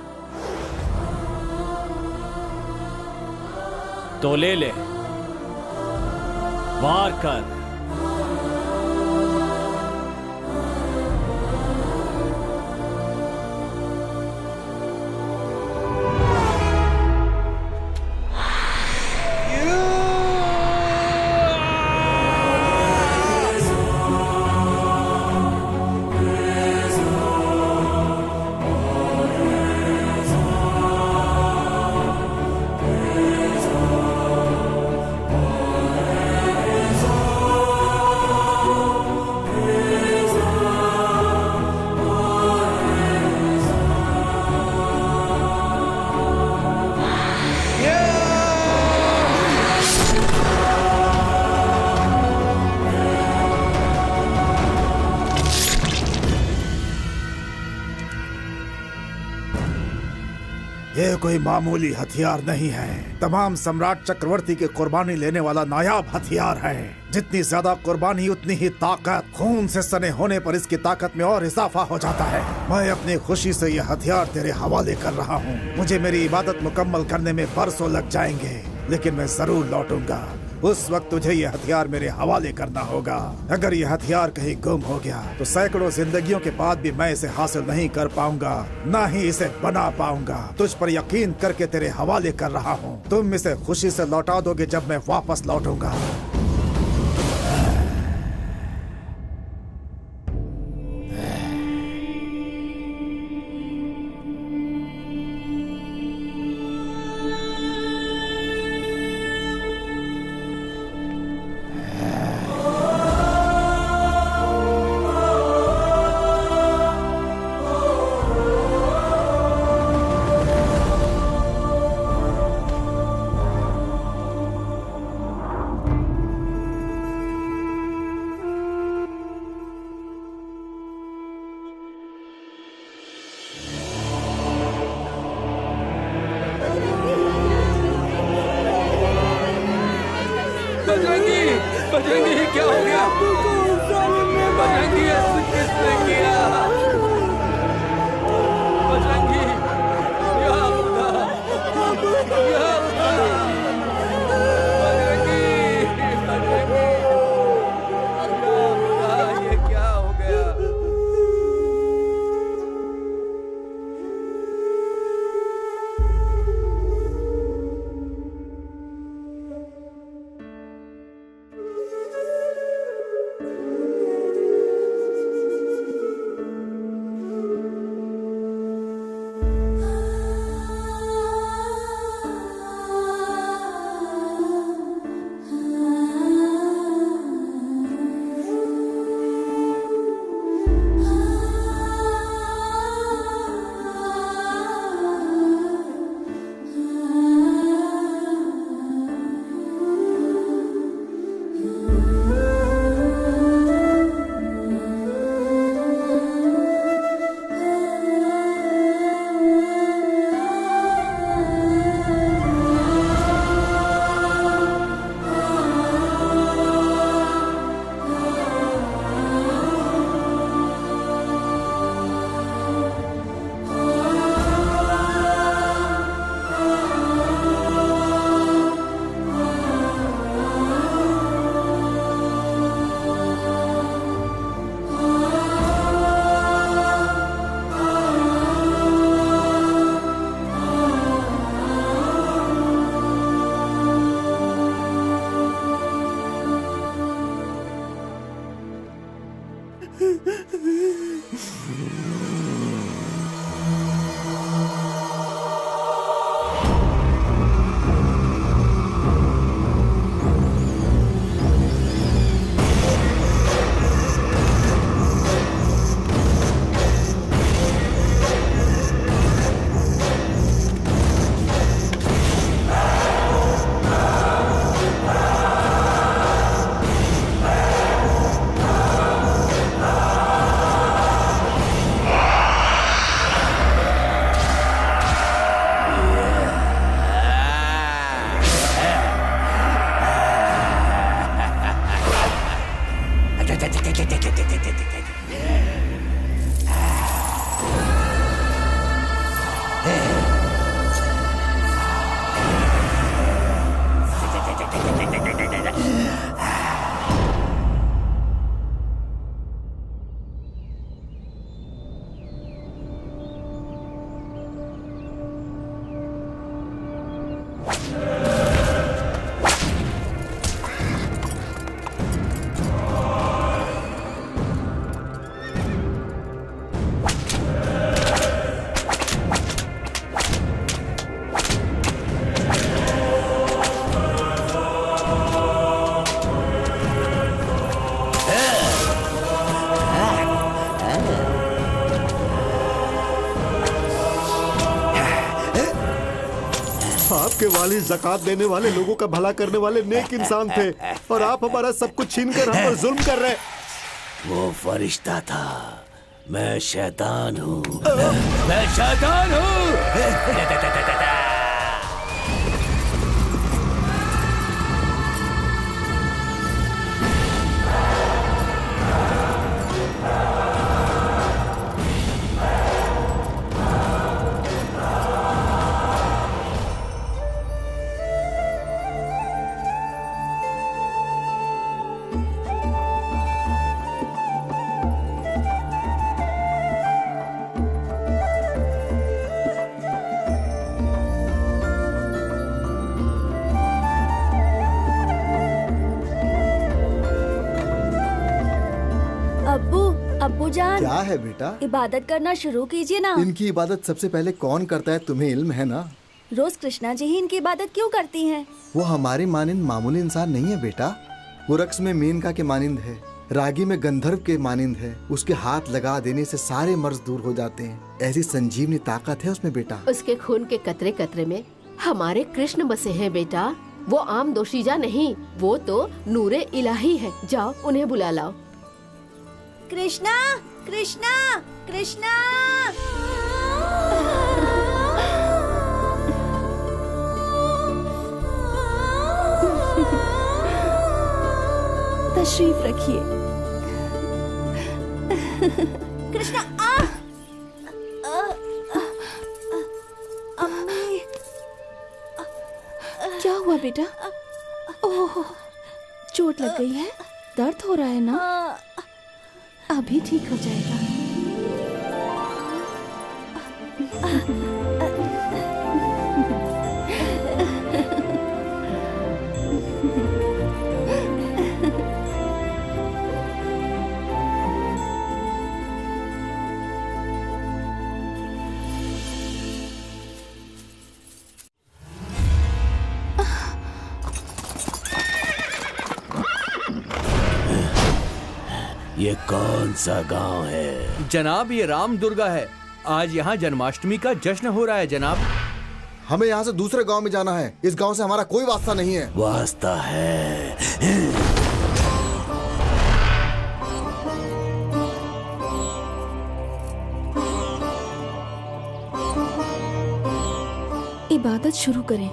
तो ले ले, वार कर। ये कोई मामूली हथियार नहीं है, तमाम सम्राट चक्रवर्ती के कुर्बानी लेने वाला नायाब हथियार है। जितनी ज्यादा कुर्बानी उतनी ही ताकत। खून से सने होने पर इसकी ताकत में और इजाफा हो जाता है। मैं अपनी खुशी से यह हथियार तेरे हवाले कर रहा हूँ। मुझे मेरी इबादत मुकम्मल करने में बरसों लग जाएंगे, लेकिन मैं जरूर लौटूंगा। उस वक्त तुझे यह हथियार मेरे हवाले करना होगा। अगर यह हथियार कहीं गुम हो गया तो सैकड़ों जिंदगियों के बाद भी मैं इसे हासिल नहीं कर पाऊंगा, ना ही इसे बना पाऊंगा। तुझ पर यकीन करके तेरे हवाले कर रहा हूँ। तुम इसे खुशी से लौटा दोगे जब मैं वापस लौटूंगा। बजरंगी, क्या हो गया? बजरंगी, ऐसा किसने किया? बजरंगी, या खुदा, या खुदा, बजरंगी, बजरंगी, या खुदा, ये क्या हो गया? उसके वालिद ज़कात देने वाले, लोगों का भला करने वाले नेक इंसान थे, और आप हमारा सब कुछ छीनकर हम पर जुल्म कर रहे। वो फरिश्ता था, मैं शैतान हूँ। मैं शैतान हूँ। अब्बू जान, क्या है बेटा? इबादत करना शुरू कीजिए ना। इनकी इबादत सबसे पहले कौन करता है तुम्हें इल्म है ना? रोज कृष्णा जी ही इनकी इबादत क्यों करती हैं? वो हमारी मानिंद मामूली इंसान नहीं है बेटा। वो रक्स में मेनका के मानिंद है, रागी में गंधर्व के मानिंद है। उसके हाथ लगा देने से सारे मर्ज दूर हो जाते हैं। ऐसी संजीवनी ताकत है उसमें बेटा। उसके खून के कतरे कतरे में हमारे कृष्ण बसे हैं बेटा। वो आम दोशीजा नहीं, वो तो नूरे इलाही है। जाओ उन्हें बुला लाओ। कृष्णा, कृष्णा, कृष्णा। तशरीफ रखिए। कृष्णा, अम्मी। क्या हुआ बेटा? ओह, चोट लग गई है? दर्द हो रहा है ना? अभी ठीक हो जाएगा। ये कौन सा गांव है? जनाब, ये राम दुर्गा है। आज यहाँ जन्माष्टमी का जश्न हो रहा है जनाब। हमें यहाँ से दूसरे गांव में जाना है। इस गांव से हमारा कोई वास्ता नहीं है। वास्ता है। इबादत शुरू करें।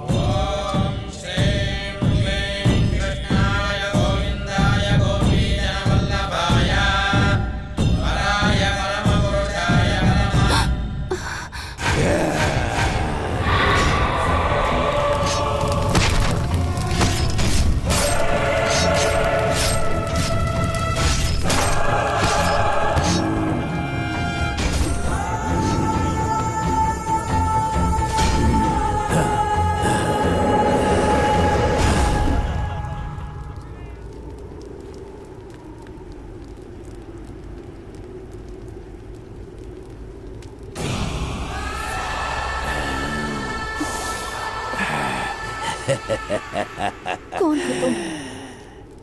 कौन हो तुम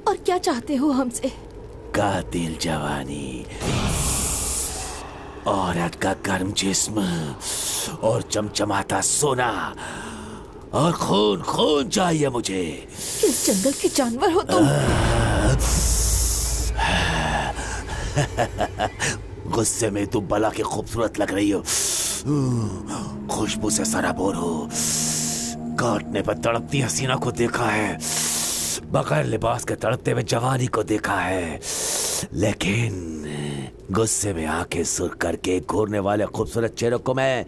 और क्या चाहते हो हमसे? कातिल जवानी, औरत का गर्म जिस्म और चमचमाता सोना और खून खून चाहिए मुझे। किस जंगल के जानवर हो तुम? गुस्से में तुम बला के खूबसूरत लग रही हो। खुशबू से सराबोर हो। काटने पर तड़पती हसीना को देखा है, बगैर लिबास के तड़पते हुए जवानी को देखा है, लेकिन गुस्से में आंखें सुर्ख करके घूरने वाले खूबसूरत चेहरे को मैं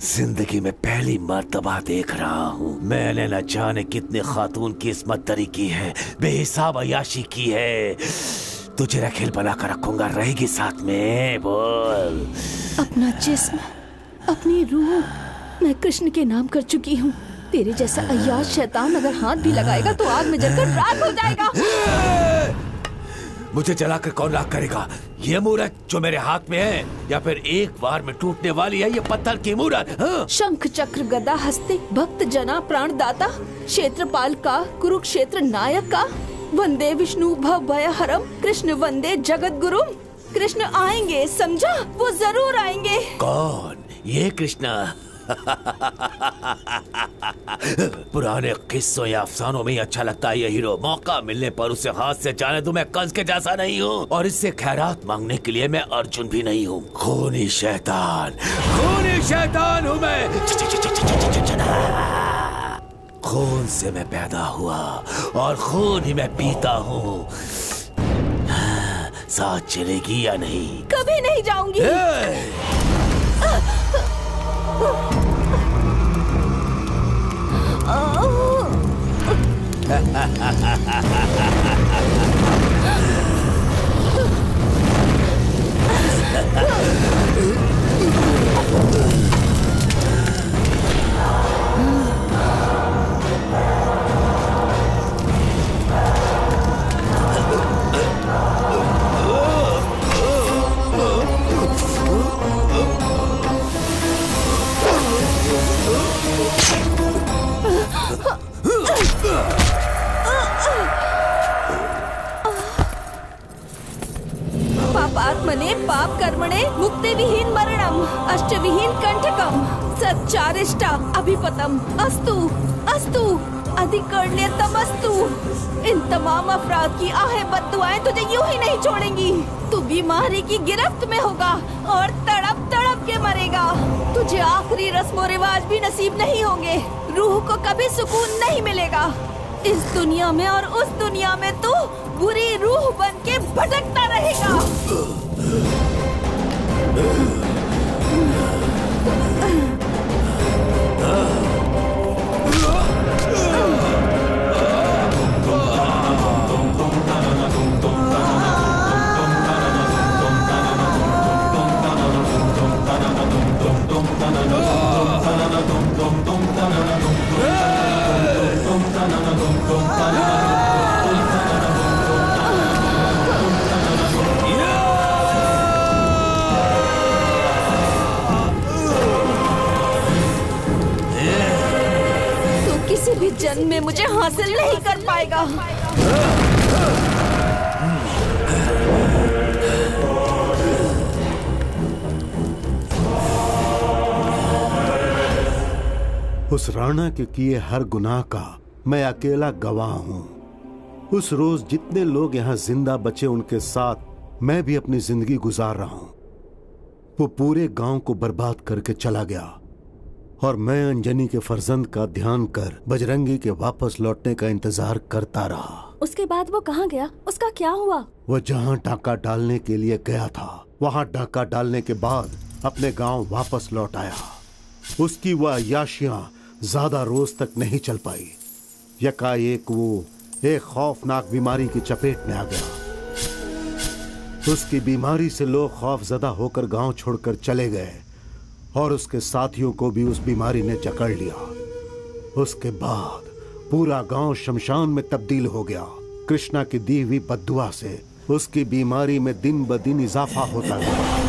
जिंदगी में पहली मर्तबा देख रहा हूँ। मैंने न जाने कितने खातून की इस्मत दरी की है, बेहिसाब अयाशी की है। तुझे रखेल बनाकर रखूंगा, रहेगी साथ में। बोल। अपना जिस्म, अपनी रूह मैं कृष्ण के नाम कर चुकी हूँ। तेरे जैसा अय्याश शैतान अगर हाथ भी लगाएगा तो आग में जलकर राख हो जाएगा। मुझे जलाकर कौन राख करेगा? ये मूरत जो मेरे हाथ में है, या फिर एक बार में टूटने वाली है ये पत्थर की मूरत? हाँ? शंख चक्र गदा हस्ते भक्त जना प्राणदाता, क्षेत्रपाल का कुरुक्षेत्र नायक का, वंदे विष्णु भय हरम, कृष्ण वंदे जगत गुरु। कृष्ण आएंगे, समझा? वो जरूर आएंगे। कौन? ये कृष्णा? पुराने किस्सों या अफसानों में ही अच्छा लगता है ये हीरो। मौका मिलने पर उसे हाथ से जाने दूं। मैं कंस के जैसा नहीं हूँ और इससे खैरात मांगने के लिए मैं अर्जुन भी नहीं हूँ। खूनी शैतान हूँ मैं। खून से मैं पैदा हुआ और खून ही मैं पीता हूँ। साथ चलेगी या नहीं? कभी नहीं जाऊंगी। पापात्मने पाप कर्मणे मुक्ति विहीन मरणम अष्ट विहीन कंठकम सच्चारिष्टा अभिपतम अस्तु अस्तु अधिकर्ण्यतमस्तु। इन तमाम अपराध की आहें बद्दुआएं तुझे यूं ही नहीं छोड़ेंगी। तू बीमारी की गिरफ्त में होगा और तड़प तड़प के मरेगा। तुझे आखिरी रस्मो रिवाज भी नसीब नहीं होंगे। रूह को कभी सुकून नहीं मिलेगा। इस दुनिया में और उस दुनिया में तू बुरी रूह बन के भटकता रहेगा। किसी भी जन्म में मुझे हासिल नहीं कर पाएगा। उस राणा के किए हर गुनाह का मैं अकेला गवाह हूँ। उस रोज जितने लोग यहाँ जिंदा बचे उनके साथ मैं भी अपनी जिंदगी गुजार रहा हूँ। वो पूरे गांव को बर्बाद करके चला गया और मैं अंजनी के फर्जंद का ध्यान कर बजरंगी के वापस लौटने का इंतजार करता रहा। उसके बाद वो कहाँ गया? उसका क्या हुआ? वो जहाँ डाका डालने के लिए गया था वहाँ डाका डालने के बाद अपने गांव वापस लौट आया। उसकी वह अय्याशियां ज्यादा रोज तक नहीं चल पाई। यकाएक वो एक खौफनाक बीमारी की चपेट में आ गया। उसकी बीमारी से लोग खौफजदा होकर गांव छोड़कर चले गए और उसके साथियों को भी उस बीमारी ने जकड़ लिया। उसके बाद पूरा गांव शमशान में तब्दील हो गया। कृष्णा की दी हुई बद्दुआ से उसकी बीमारी में दिन ब दिन इजाफा होता गया।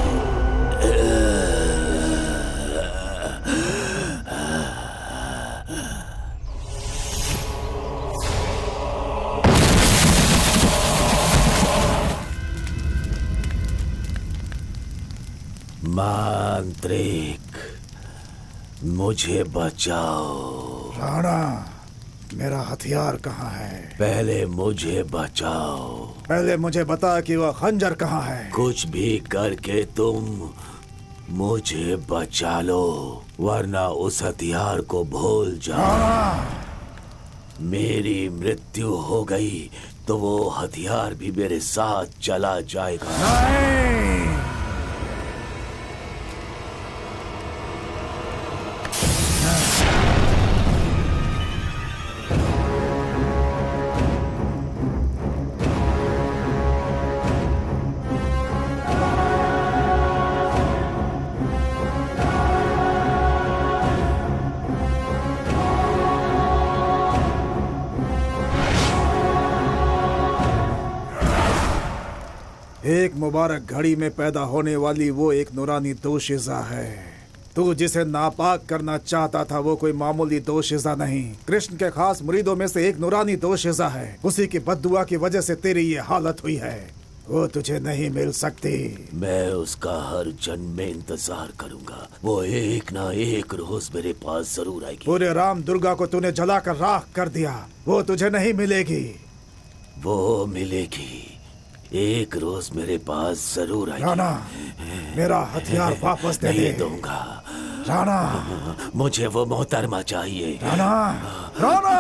मांत्रिक, मुझे बचाओ। राणा, मेरा हथियार कहाँ है? पहले मुझे बचाओ। पहले मुझे बता कि वह खंजर कहाँ है? कुछ भी करके तुम मुझे बचा लो, वरना उस हथियार को भूल जाओ। मेरी मृत्यु हो गई तो वो हथियार भी मेरे साथ चला जाएगा। नहीं। एक मुबारक घड़ी में पैदा होने वाली वो एक नूरानी दोशीज़ा है। तू जिसे नापाक करना चाहता था वो कोई मामूली दोशीज़ा नहीं, कृष्ण के खास मुरीदों में से एक नूरानी दोशीज़ा है। उसी की बद्दुआ की वजह से तेरी ये हालत हुई है। वो तुझे नहीं मिल सकती। मैं उसका हर जन्म में इंतजार करूंगा। वो एक ना एक रोज मेरे पास जरूर आएगी। पूरे राम दुर्गा को तूने जलाकर राख कर दिया, वो तुझे नहीं मिलेगी। वो मिलेगी, एक रोज मेरे पास जरूर आएगी। राणा, मेरा हथियार वापस दे दे। दूंगा राणा, मुझे वो मोहतरमा चाहिए। राणा, राणा,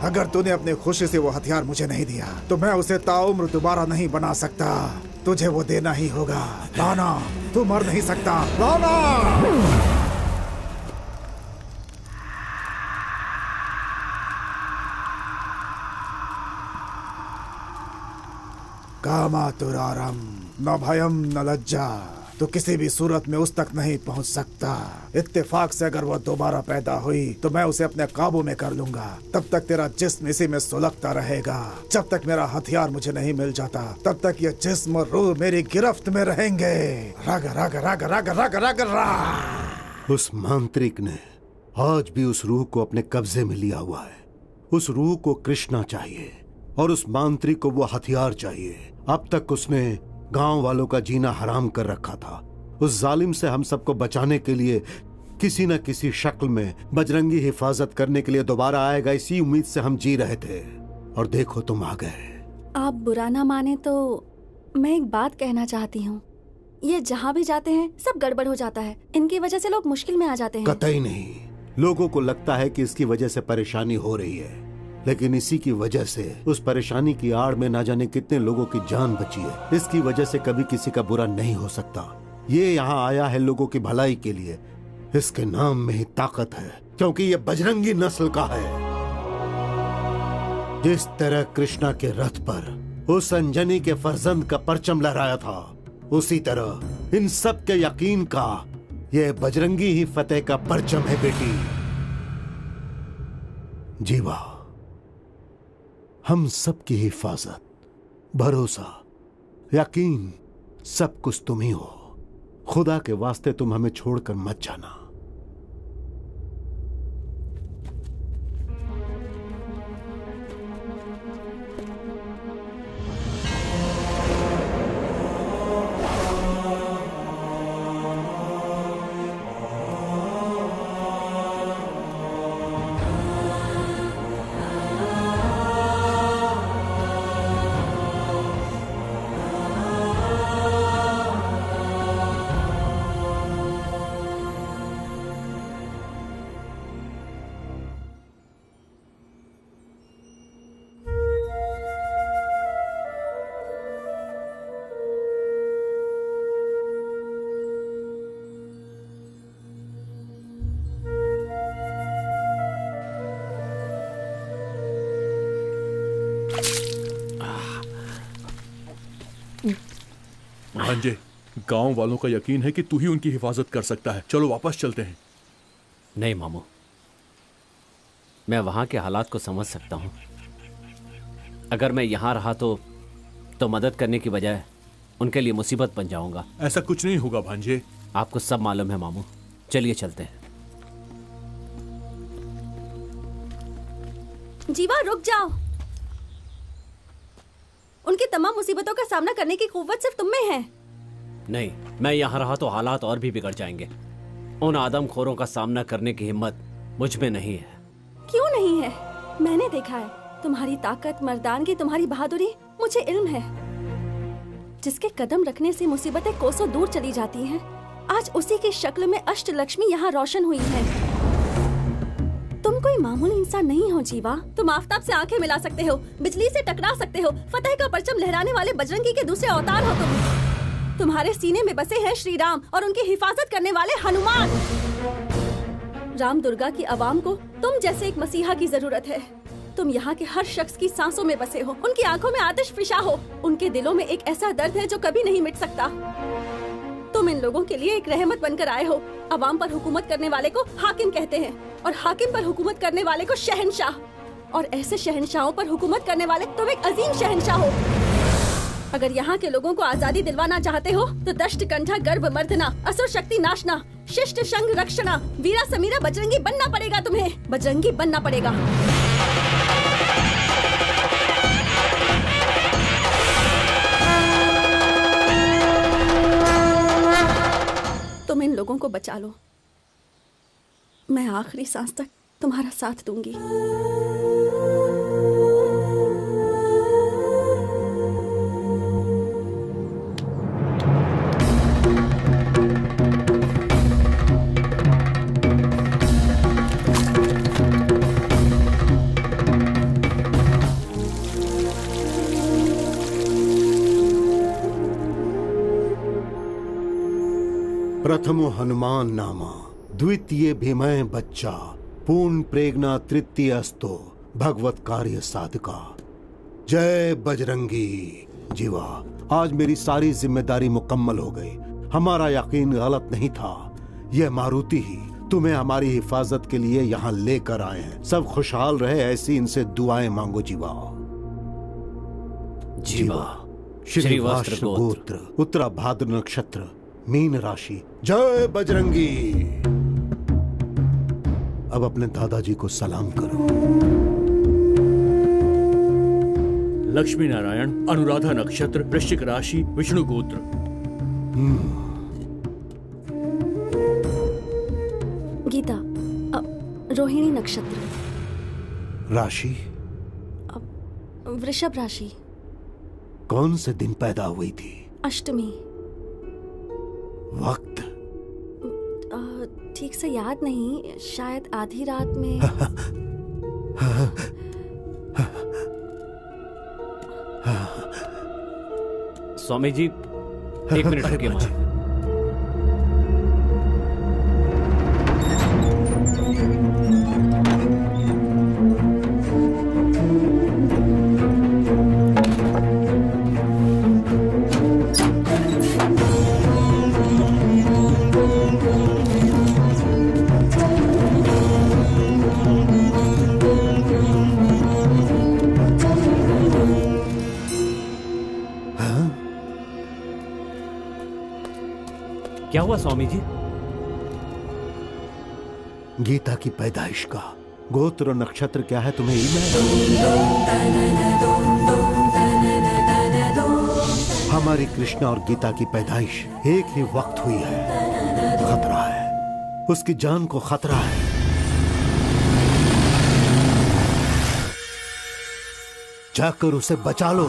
अगर तूने अपनी खुशी से वो हथियार मुझे नहीं दिया तो मैं उसे ताउम्र दोबारा नहीं बना सकता। तुझे वो देना ही होगा। राणा, तू मर नहीं सकता। राणा, कामातुरारम न भयम न लज्जा। तो किसी भी सूरत में उस तक नहीं पहुंच सकता। इत्तेफाक से अगर वो दोबारा पैदा हुई तो मैं उसे अपने काबू में कर लूंगा। तब तक तेरा जिस्म इसी में सुलगता रहेगा। जब तक मेरा हथियार मुझे नहीं मिल जाता तब तक ये जिस्म और रूह मेरी गिरफ्त में रहेंगे। रग रग रग रग रग रग रग। उस मांत्रिक ने आज भी उस रूह को अपने कब्जे में लिया हुआ है। उस रूह को कृष्णा चाहिए और उस मांत्रिक को वो हथियार चाहिए। अब तक उसने गांव वालों का जीना हराम कर रखा था। उस जालिम से हम सबको बचाने के लिए किसी न किसी शक्ल में बजरंगी हिफाजत करने के लिए दोबारा आएगा, इसी उम्मीद से हम जी रहे थे। और देखो तुम आ गए। आप बुरा ना माने तो मैं एक बात कहना चाहती हूँ। ये जहाँ भी जाते हैं सब गड़बड़ हो जाता है। इनकी वजह से लोग मुश्किल में आ जाते हैं। कतई नहीं। लोगों को लगता है कि इसकी वजह से परेशानी हो रही है, लेकिन इसी की वजह से उस परेशानी की आड़ में ना जाने कितने लोगों की जान बची है। इसकी वजह से कभी किसी का बुरा नहीं हो सकता। ये यहाँ आया है लोगों की भलाई के लिए। इसके नाम में ही ताकत है, क्योंकि ये बजरंगी नस्ल का है। जिस तरह कृष्णा के रथ पर उस अंजनी के फर्जंद का परचम लहराया था, उसी तरह इन सब के यकीन का ये बजरंगी ही फतेह का परचम है बेटी। जीवा, हम सब की हिफाजत, भरोसा, यकीन सब कुछ तुम ही हो। खुदा के वास्ते तुम हमें छोड़कर मत जाना। भांजे, गांव वालों का यकीन है कि तू ही उनकी हिफाजत कर सकता है। चलो वापस चलते हैं। नहीं मामू, मैं वहां के हालात को समझ सकता हूं। अगर मैं यहां रहा तो मदद करने की बजाय उनके लिए मुसीबत बन जाऊंगा। ऐसा कुछ नहीं होगा भांजे। आपको सब मालूम है मामू। चलिए चलते हैं। जीवा, रुक जाओ। उनकी तमाम मुसीबतों का सामना करने की कुव्वत सिर्फ तुम में है। नहीं, मैं यहाँ रहा तो हालात और भी बिगड़ जाएंगे। उन आदमखोरों का सामना करने की हिम्मत मुझ में नहीं है। क्यों नहीं है? मैंने देखा है। तुम्हारी ताकत, मर्दानगी, तुम्हारी बहादुरी मुझे इल्म है। जिसके कदम रखने से मुसीबतें कोसों दूर चली जाती हैं, आज उसी की शक्ल में अष्टलक्ष्मी यहाँ रोशन हुई है। तुम कोई मामूली इंसान नहीं हो जीवा। तुम आफताब से आंखें मिला सकते हो, बिजली से टकरा सकते हो, फतेह का परचम लहराने वाले बजरंगी के दूसरे अवतार हो तुम। तुम्हारे सीने में बसे हैं श्री राम और उनकी हिफाजत करने वाले हनुमान। राम दुर्गा की आवाम को तुम जैसे एक मसीहा की जरूरत है। तुम यहाँ के हर शख्स की सांसों में बसे हो, उनकी आंखों में आतिश फिशा हो, उनके दिलों में एक ऐसा दर्द है जो कभी नहीं मिट सकता। तुम इन लोगों के लिए एक रहमत बनकर आए हो। अवाम पर हुकूमत करने वाले को हाकिम कहते हैं और हाकिम पर हुकूमत करने वाले को शहनशाह। और ऐसे शहनशाहों पर हुकूमत करने वाले तुम एक अजीम शहनशाह हो। अगर यहाँ के लोगों को आजादी दिलवाना चाहते हो तो दष्ट कंठा गर्भ मर्दना, असुर शक्ति नाशना, शिष्ट शंग रक्षणा, वीरा समीरा बजरंगी बनना पड़ेगा। तुम्हें बजरंगी बनना पड़ेगा। को बचा लो। मैं आखिरी सांस तक तुम्हारा साथ दूंगी। प्रथमो हनुमान नामा, द्वितीय भीमय बच्चा, पूर्ण प्रेगना तृतीय अस्तो, भगवत कार्य साधका। जय बजरंगी जीवा। आज मेरी सारी जिम्मेदारी मुकम्मल हो गई। हमारा यकीन गलत नहीं था। यह मारुति ही तुम्हें हमारी हिफाजत के लिए यहाँ लेकर आए हैं। सब खुशहाल रहे, ऐसी इनसे दुआएं मांगो जीवा। जीवा। श्री वस्त्र गोत्र, उत्तरा भाद्र नक्षत्र, मीन राशि। जय बजरंगी। अब अपने दादाजी को सलाम करो। लक्ष्मी नारायण, अनुराधा नक्षत्र, वृश्चिक राशि, विष्णु गोत्र। गीता, रोहिणी नक्षत्र, राशि वृषभ राशि। कौन से दिन पैदा हुई थी? अष्टमी। वक्त ठीक से याद नहीं, शायद आधी रात में। स्वामी जी, 1 मिनट रुकिए वहां। क्या हुआ स्वामी जी? गीता की पैदाइश का गोत्र और नक्षत्र क्या है तुम्हें इल्म है? हमारी कृष्णा और गीता की पैदाइश एक ही वक्त हुई है। खतरा है, उसकी जान को खतरा है। जाकर उसे बचा लो।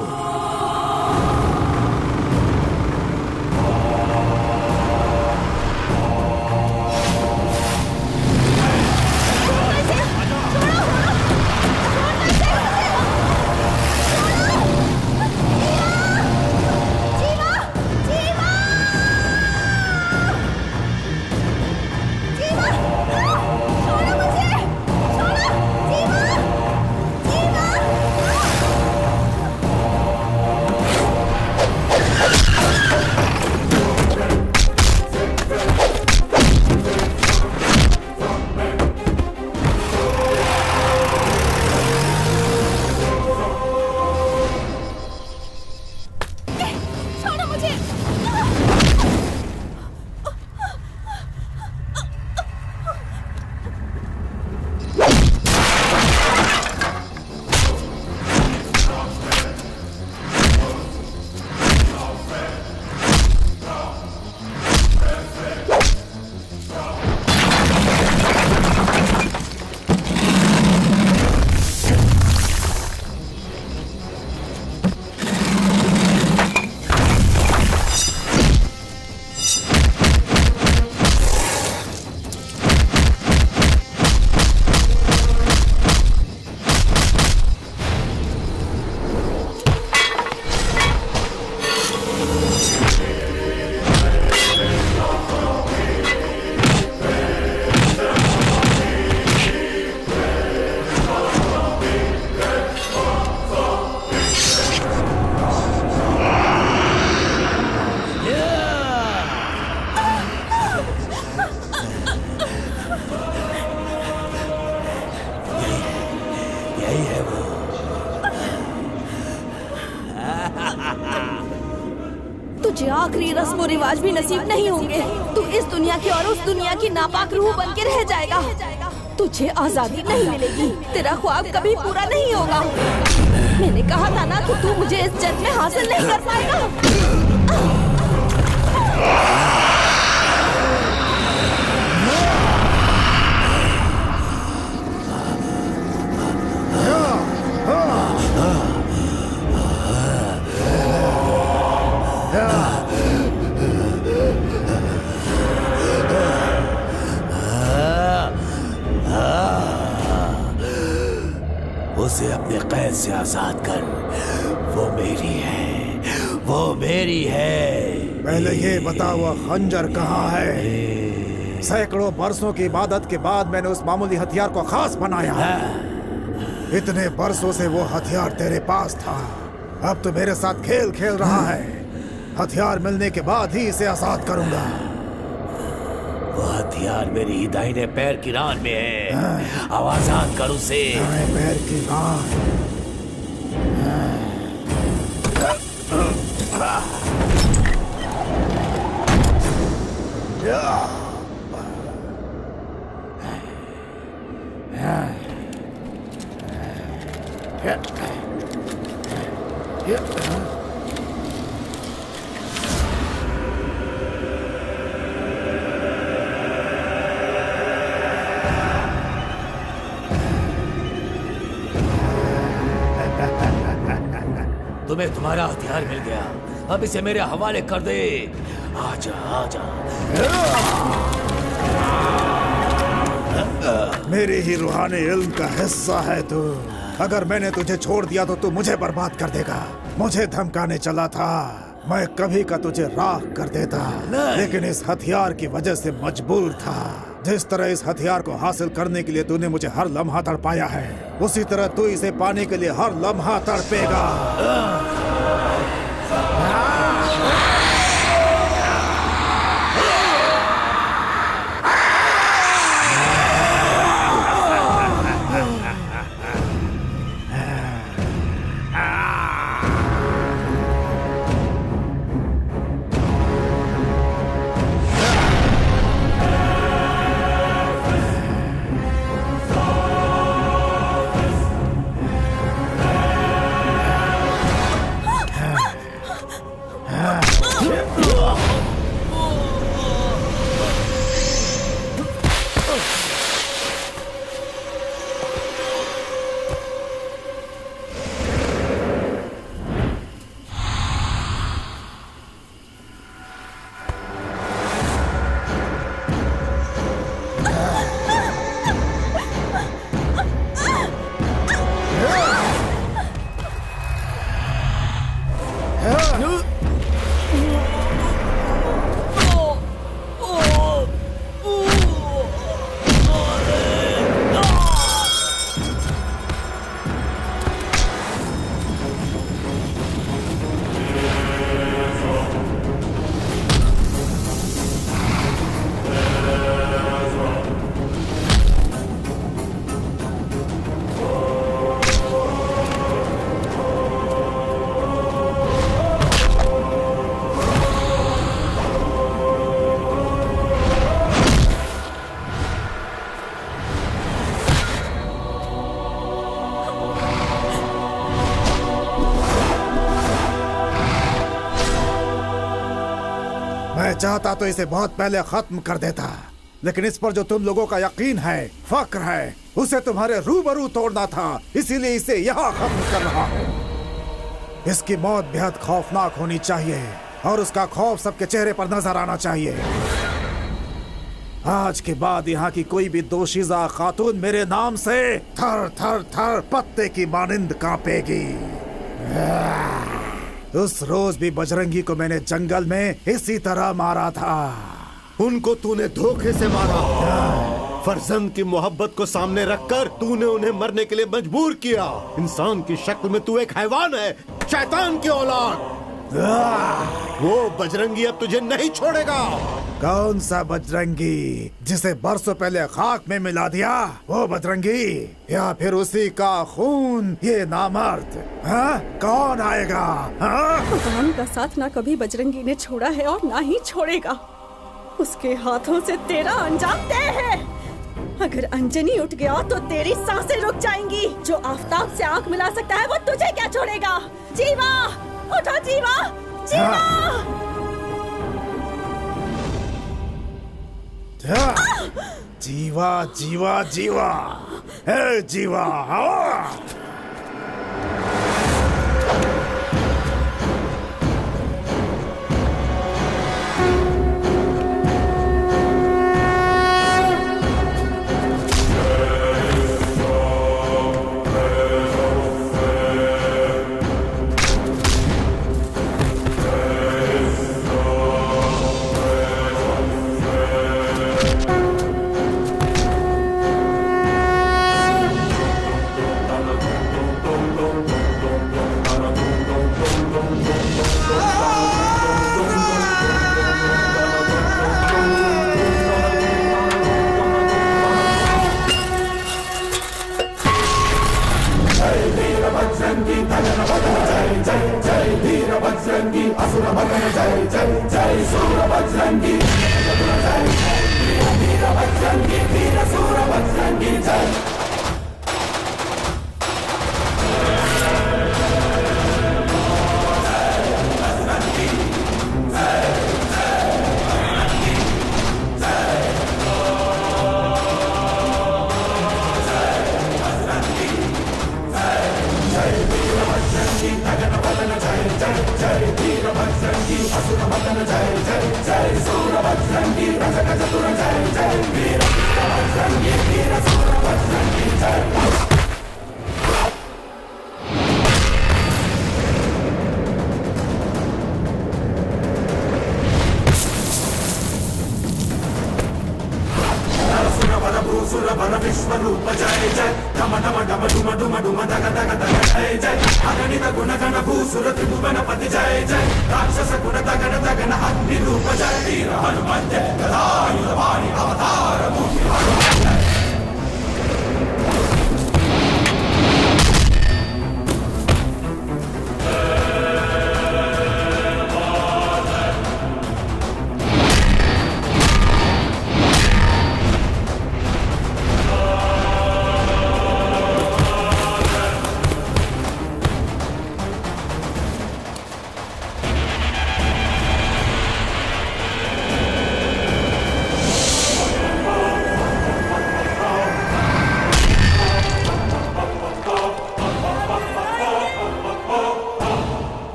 तुझे आखिरी रस्म और रिवाज भी नसीब नहीं होंगे। तू इस दुनिया की और उस दुनिया की नापाक रूह बन के रह जाएगा। तुझे आजादी नहीं मिलेगी, तेरा ख्वाब कभी पूरा नहीं होगा। मैंने कहा था ना कि तू मुझे इस जन्म में हासिल नहीं कर पाएगा। वो मेरी है, वो मेरी है। पहले ये बता वो खंजर कहाँ है? सैकड़ों बरसों की इबादत के बाद मैंने उस मामूली हथियार को खास बनाया। इतने बरसों से वो हथियार तेरे पास था, अब तो मेरे साथ खेल खेल रहा है। हथियार मिलने के बाद ही इसे आजाद करूंगा। वो हथियार मेरी ही दाहिने पैर की रान में है। अब आजाद कर उसे। दाहिने पैर की रान। तुम्हें तुम्हारा हथियार मिल गया, अब इसे मेरे हवाले कर दे। आजा आजा। मेरी ही रूहानी इल्म का हिस्सा है तू। अगर मैंने तुझे छोड़ दिया तो तू मुझे बर्बाद कर देगा। मुझे धमकाने चला था, मैं कभी का तुझे राख कर देता, लेकिन इस हथियार की वजह से मजबूर था। जिस तरह इस हथियार को हासिल करने के लिए तूने मुझे हर लम्हा तड़पाया है, उसी तरह तू इसे पाने के लिए हर लम्हा तड़पेगा। चाहता तो इसे बहुत पहले खत्म कर देता, लेकिन इस पर जो तुम लोगों का यकीन है, फक्र है, उसे तुम्हारे रूबरू तोड़ना था, इसीलिए इसे यहाँ खत्म कर रहा हूँ। इसकी मौत बेहद खौफनाक होनी चाहिए और उसका खौफ सबके चेहरे पर नजर आना चाहिए। आज के बाद यहाँ की कोई भी दोशीज़ा खातून मेरे नाम से थर थर थर पत्ते की मानिंद कांपेगी। उस रोज भी बजरंगी को मैंने जंगल में इसी तरह मारा था। उनको तूने धोखे से मारा। फर्जंद की मोहब्बत को सामने रखकर तूने उन्हें मरने के लिए मजबूर किया। इंसान की शक्ल में तू एक हैवान है, शैतान की औलाद। वो बजरंगी अब तुझे नहीं छोड़ेगा। कौन सा बजरंगी जिसे बरसों पहले खाक में मिला दिया? वो बजरंगी या फिर उसी का खून ये नामर्द? हाँ? कौन आएगा? भगवान का साथ ना कभी बजरंगी ने छोड़ा है और ना ही छोड़ेगा। उसके हाथों से तेरा अंजाम तय है। अगर अंजनी उठ गया तो तेरी सांसें रुक जाएंगी। जो आफताब से आंख मिला सकता है वो तुझे क्या छोड़ेगा? जीवा, उठो जीवा, जीवा। जीवा जीवा जीवा, हे जीवा।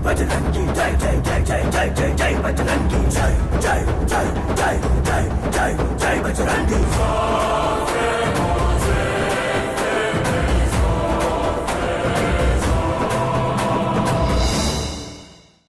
बजरंगी जय जय जय जय जय जय जय बजरंगी जय जय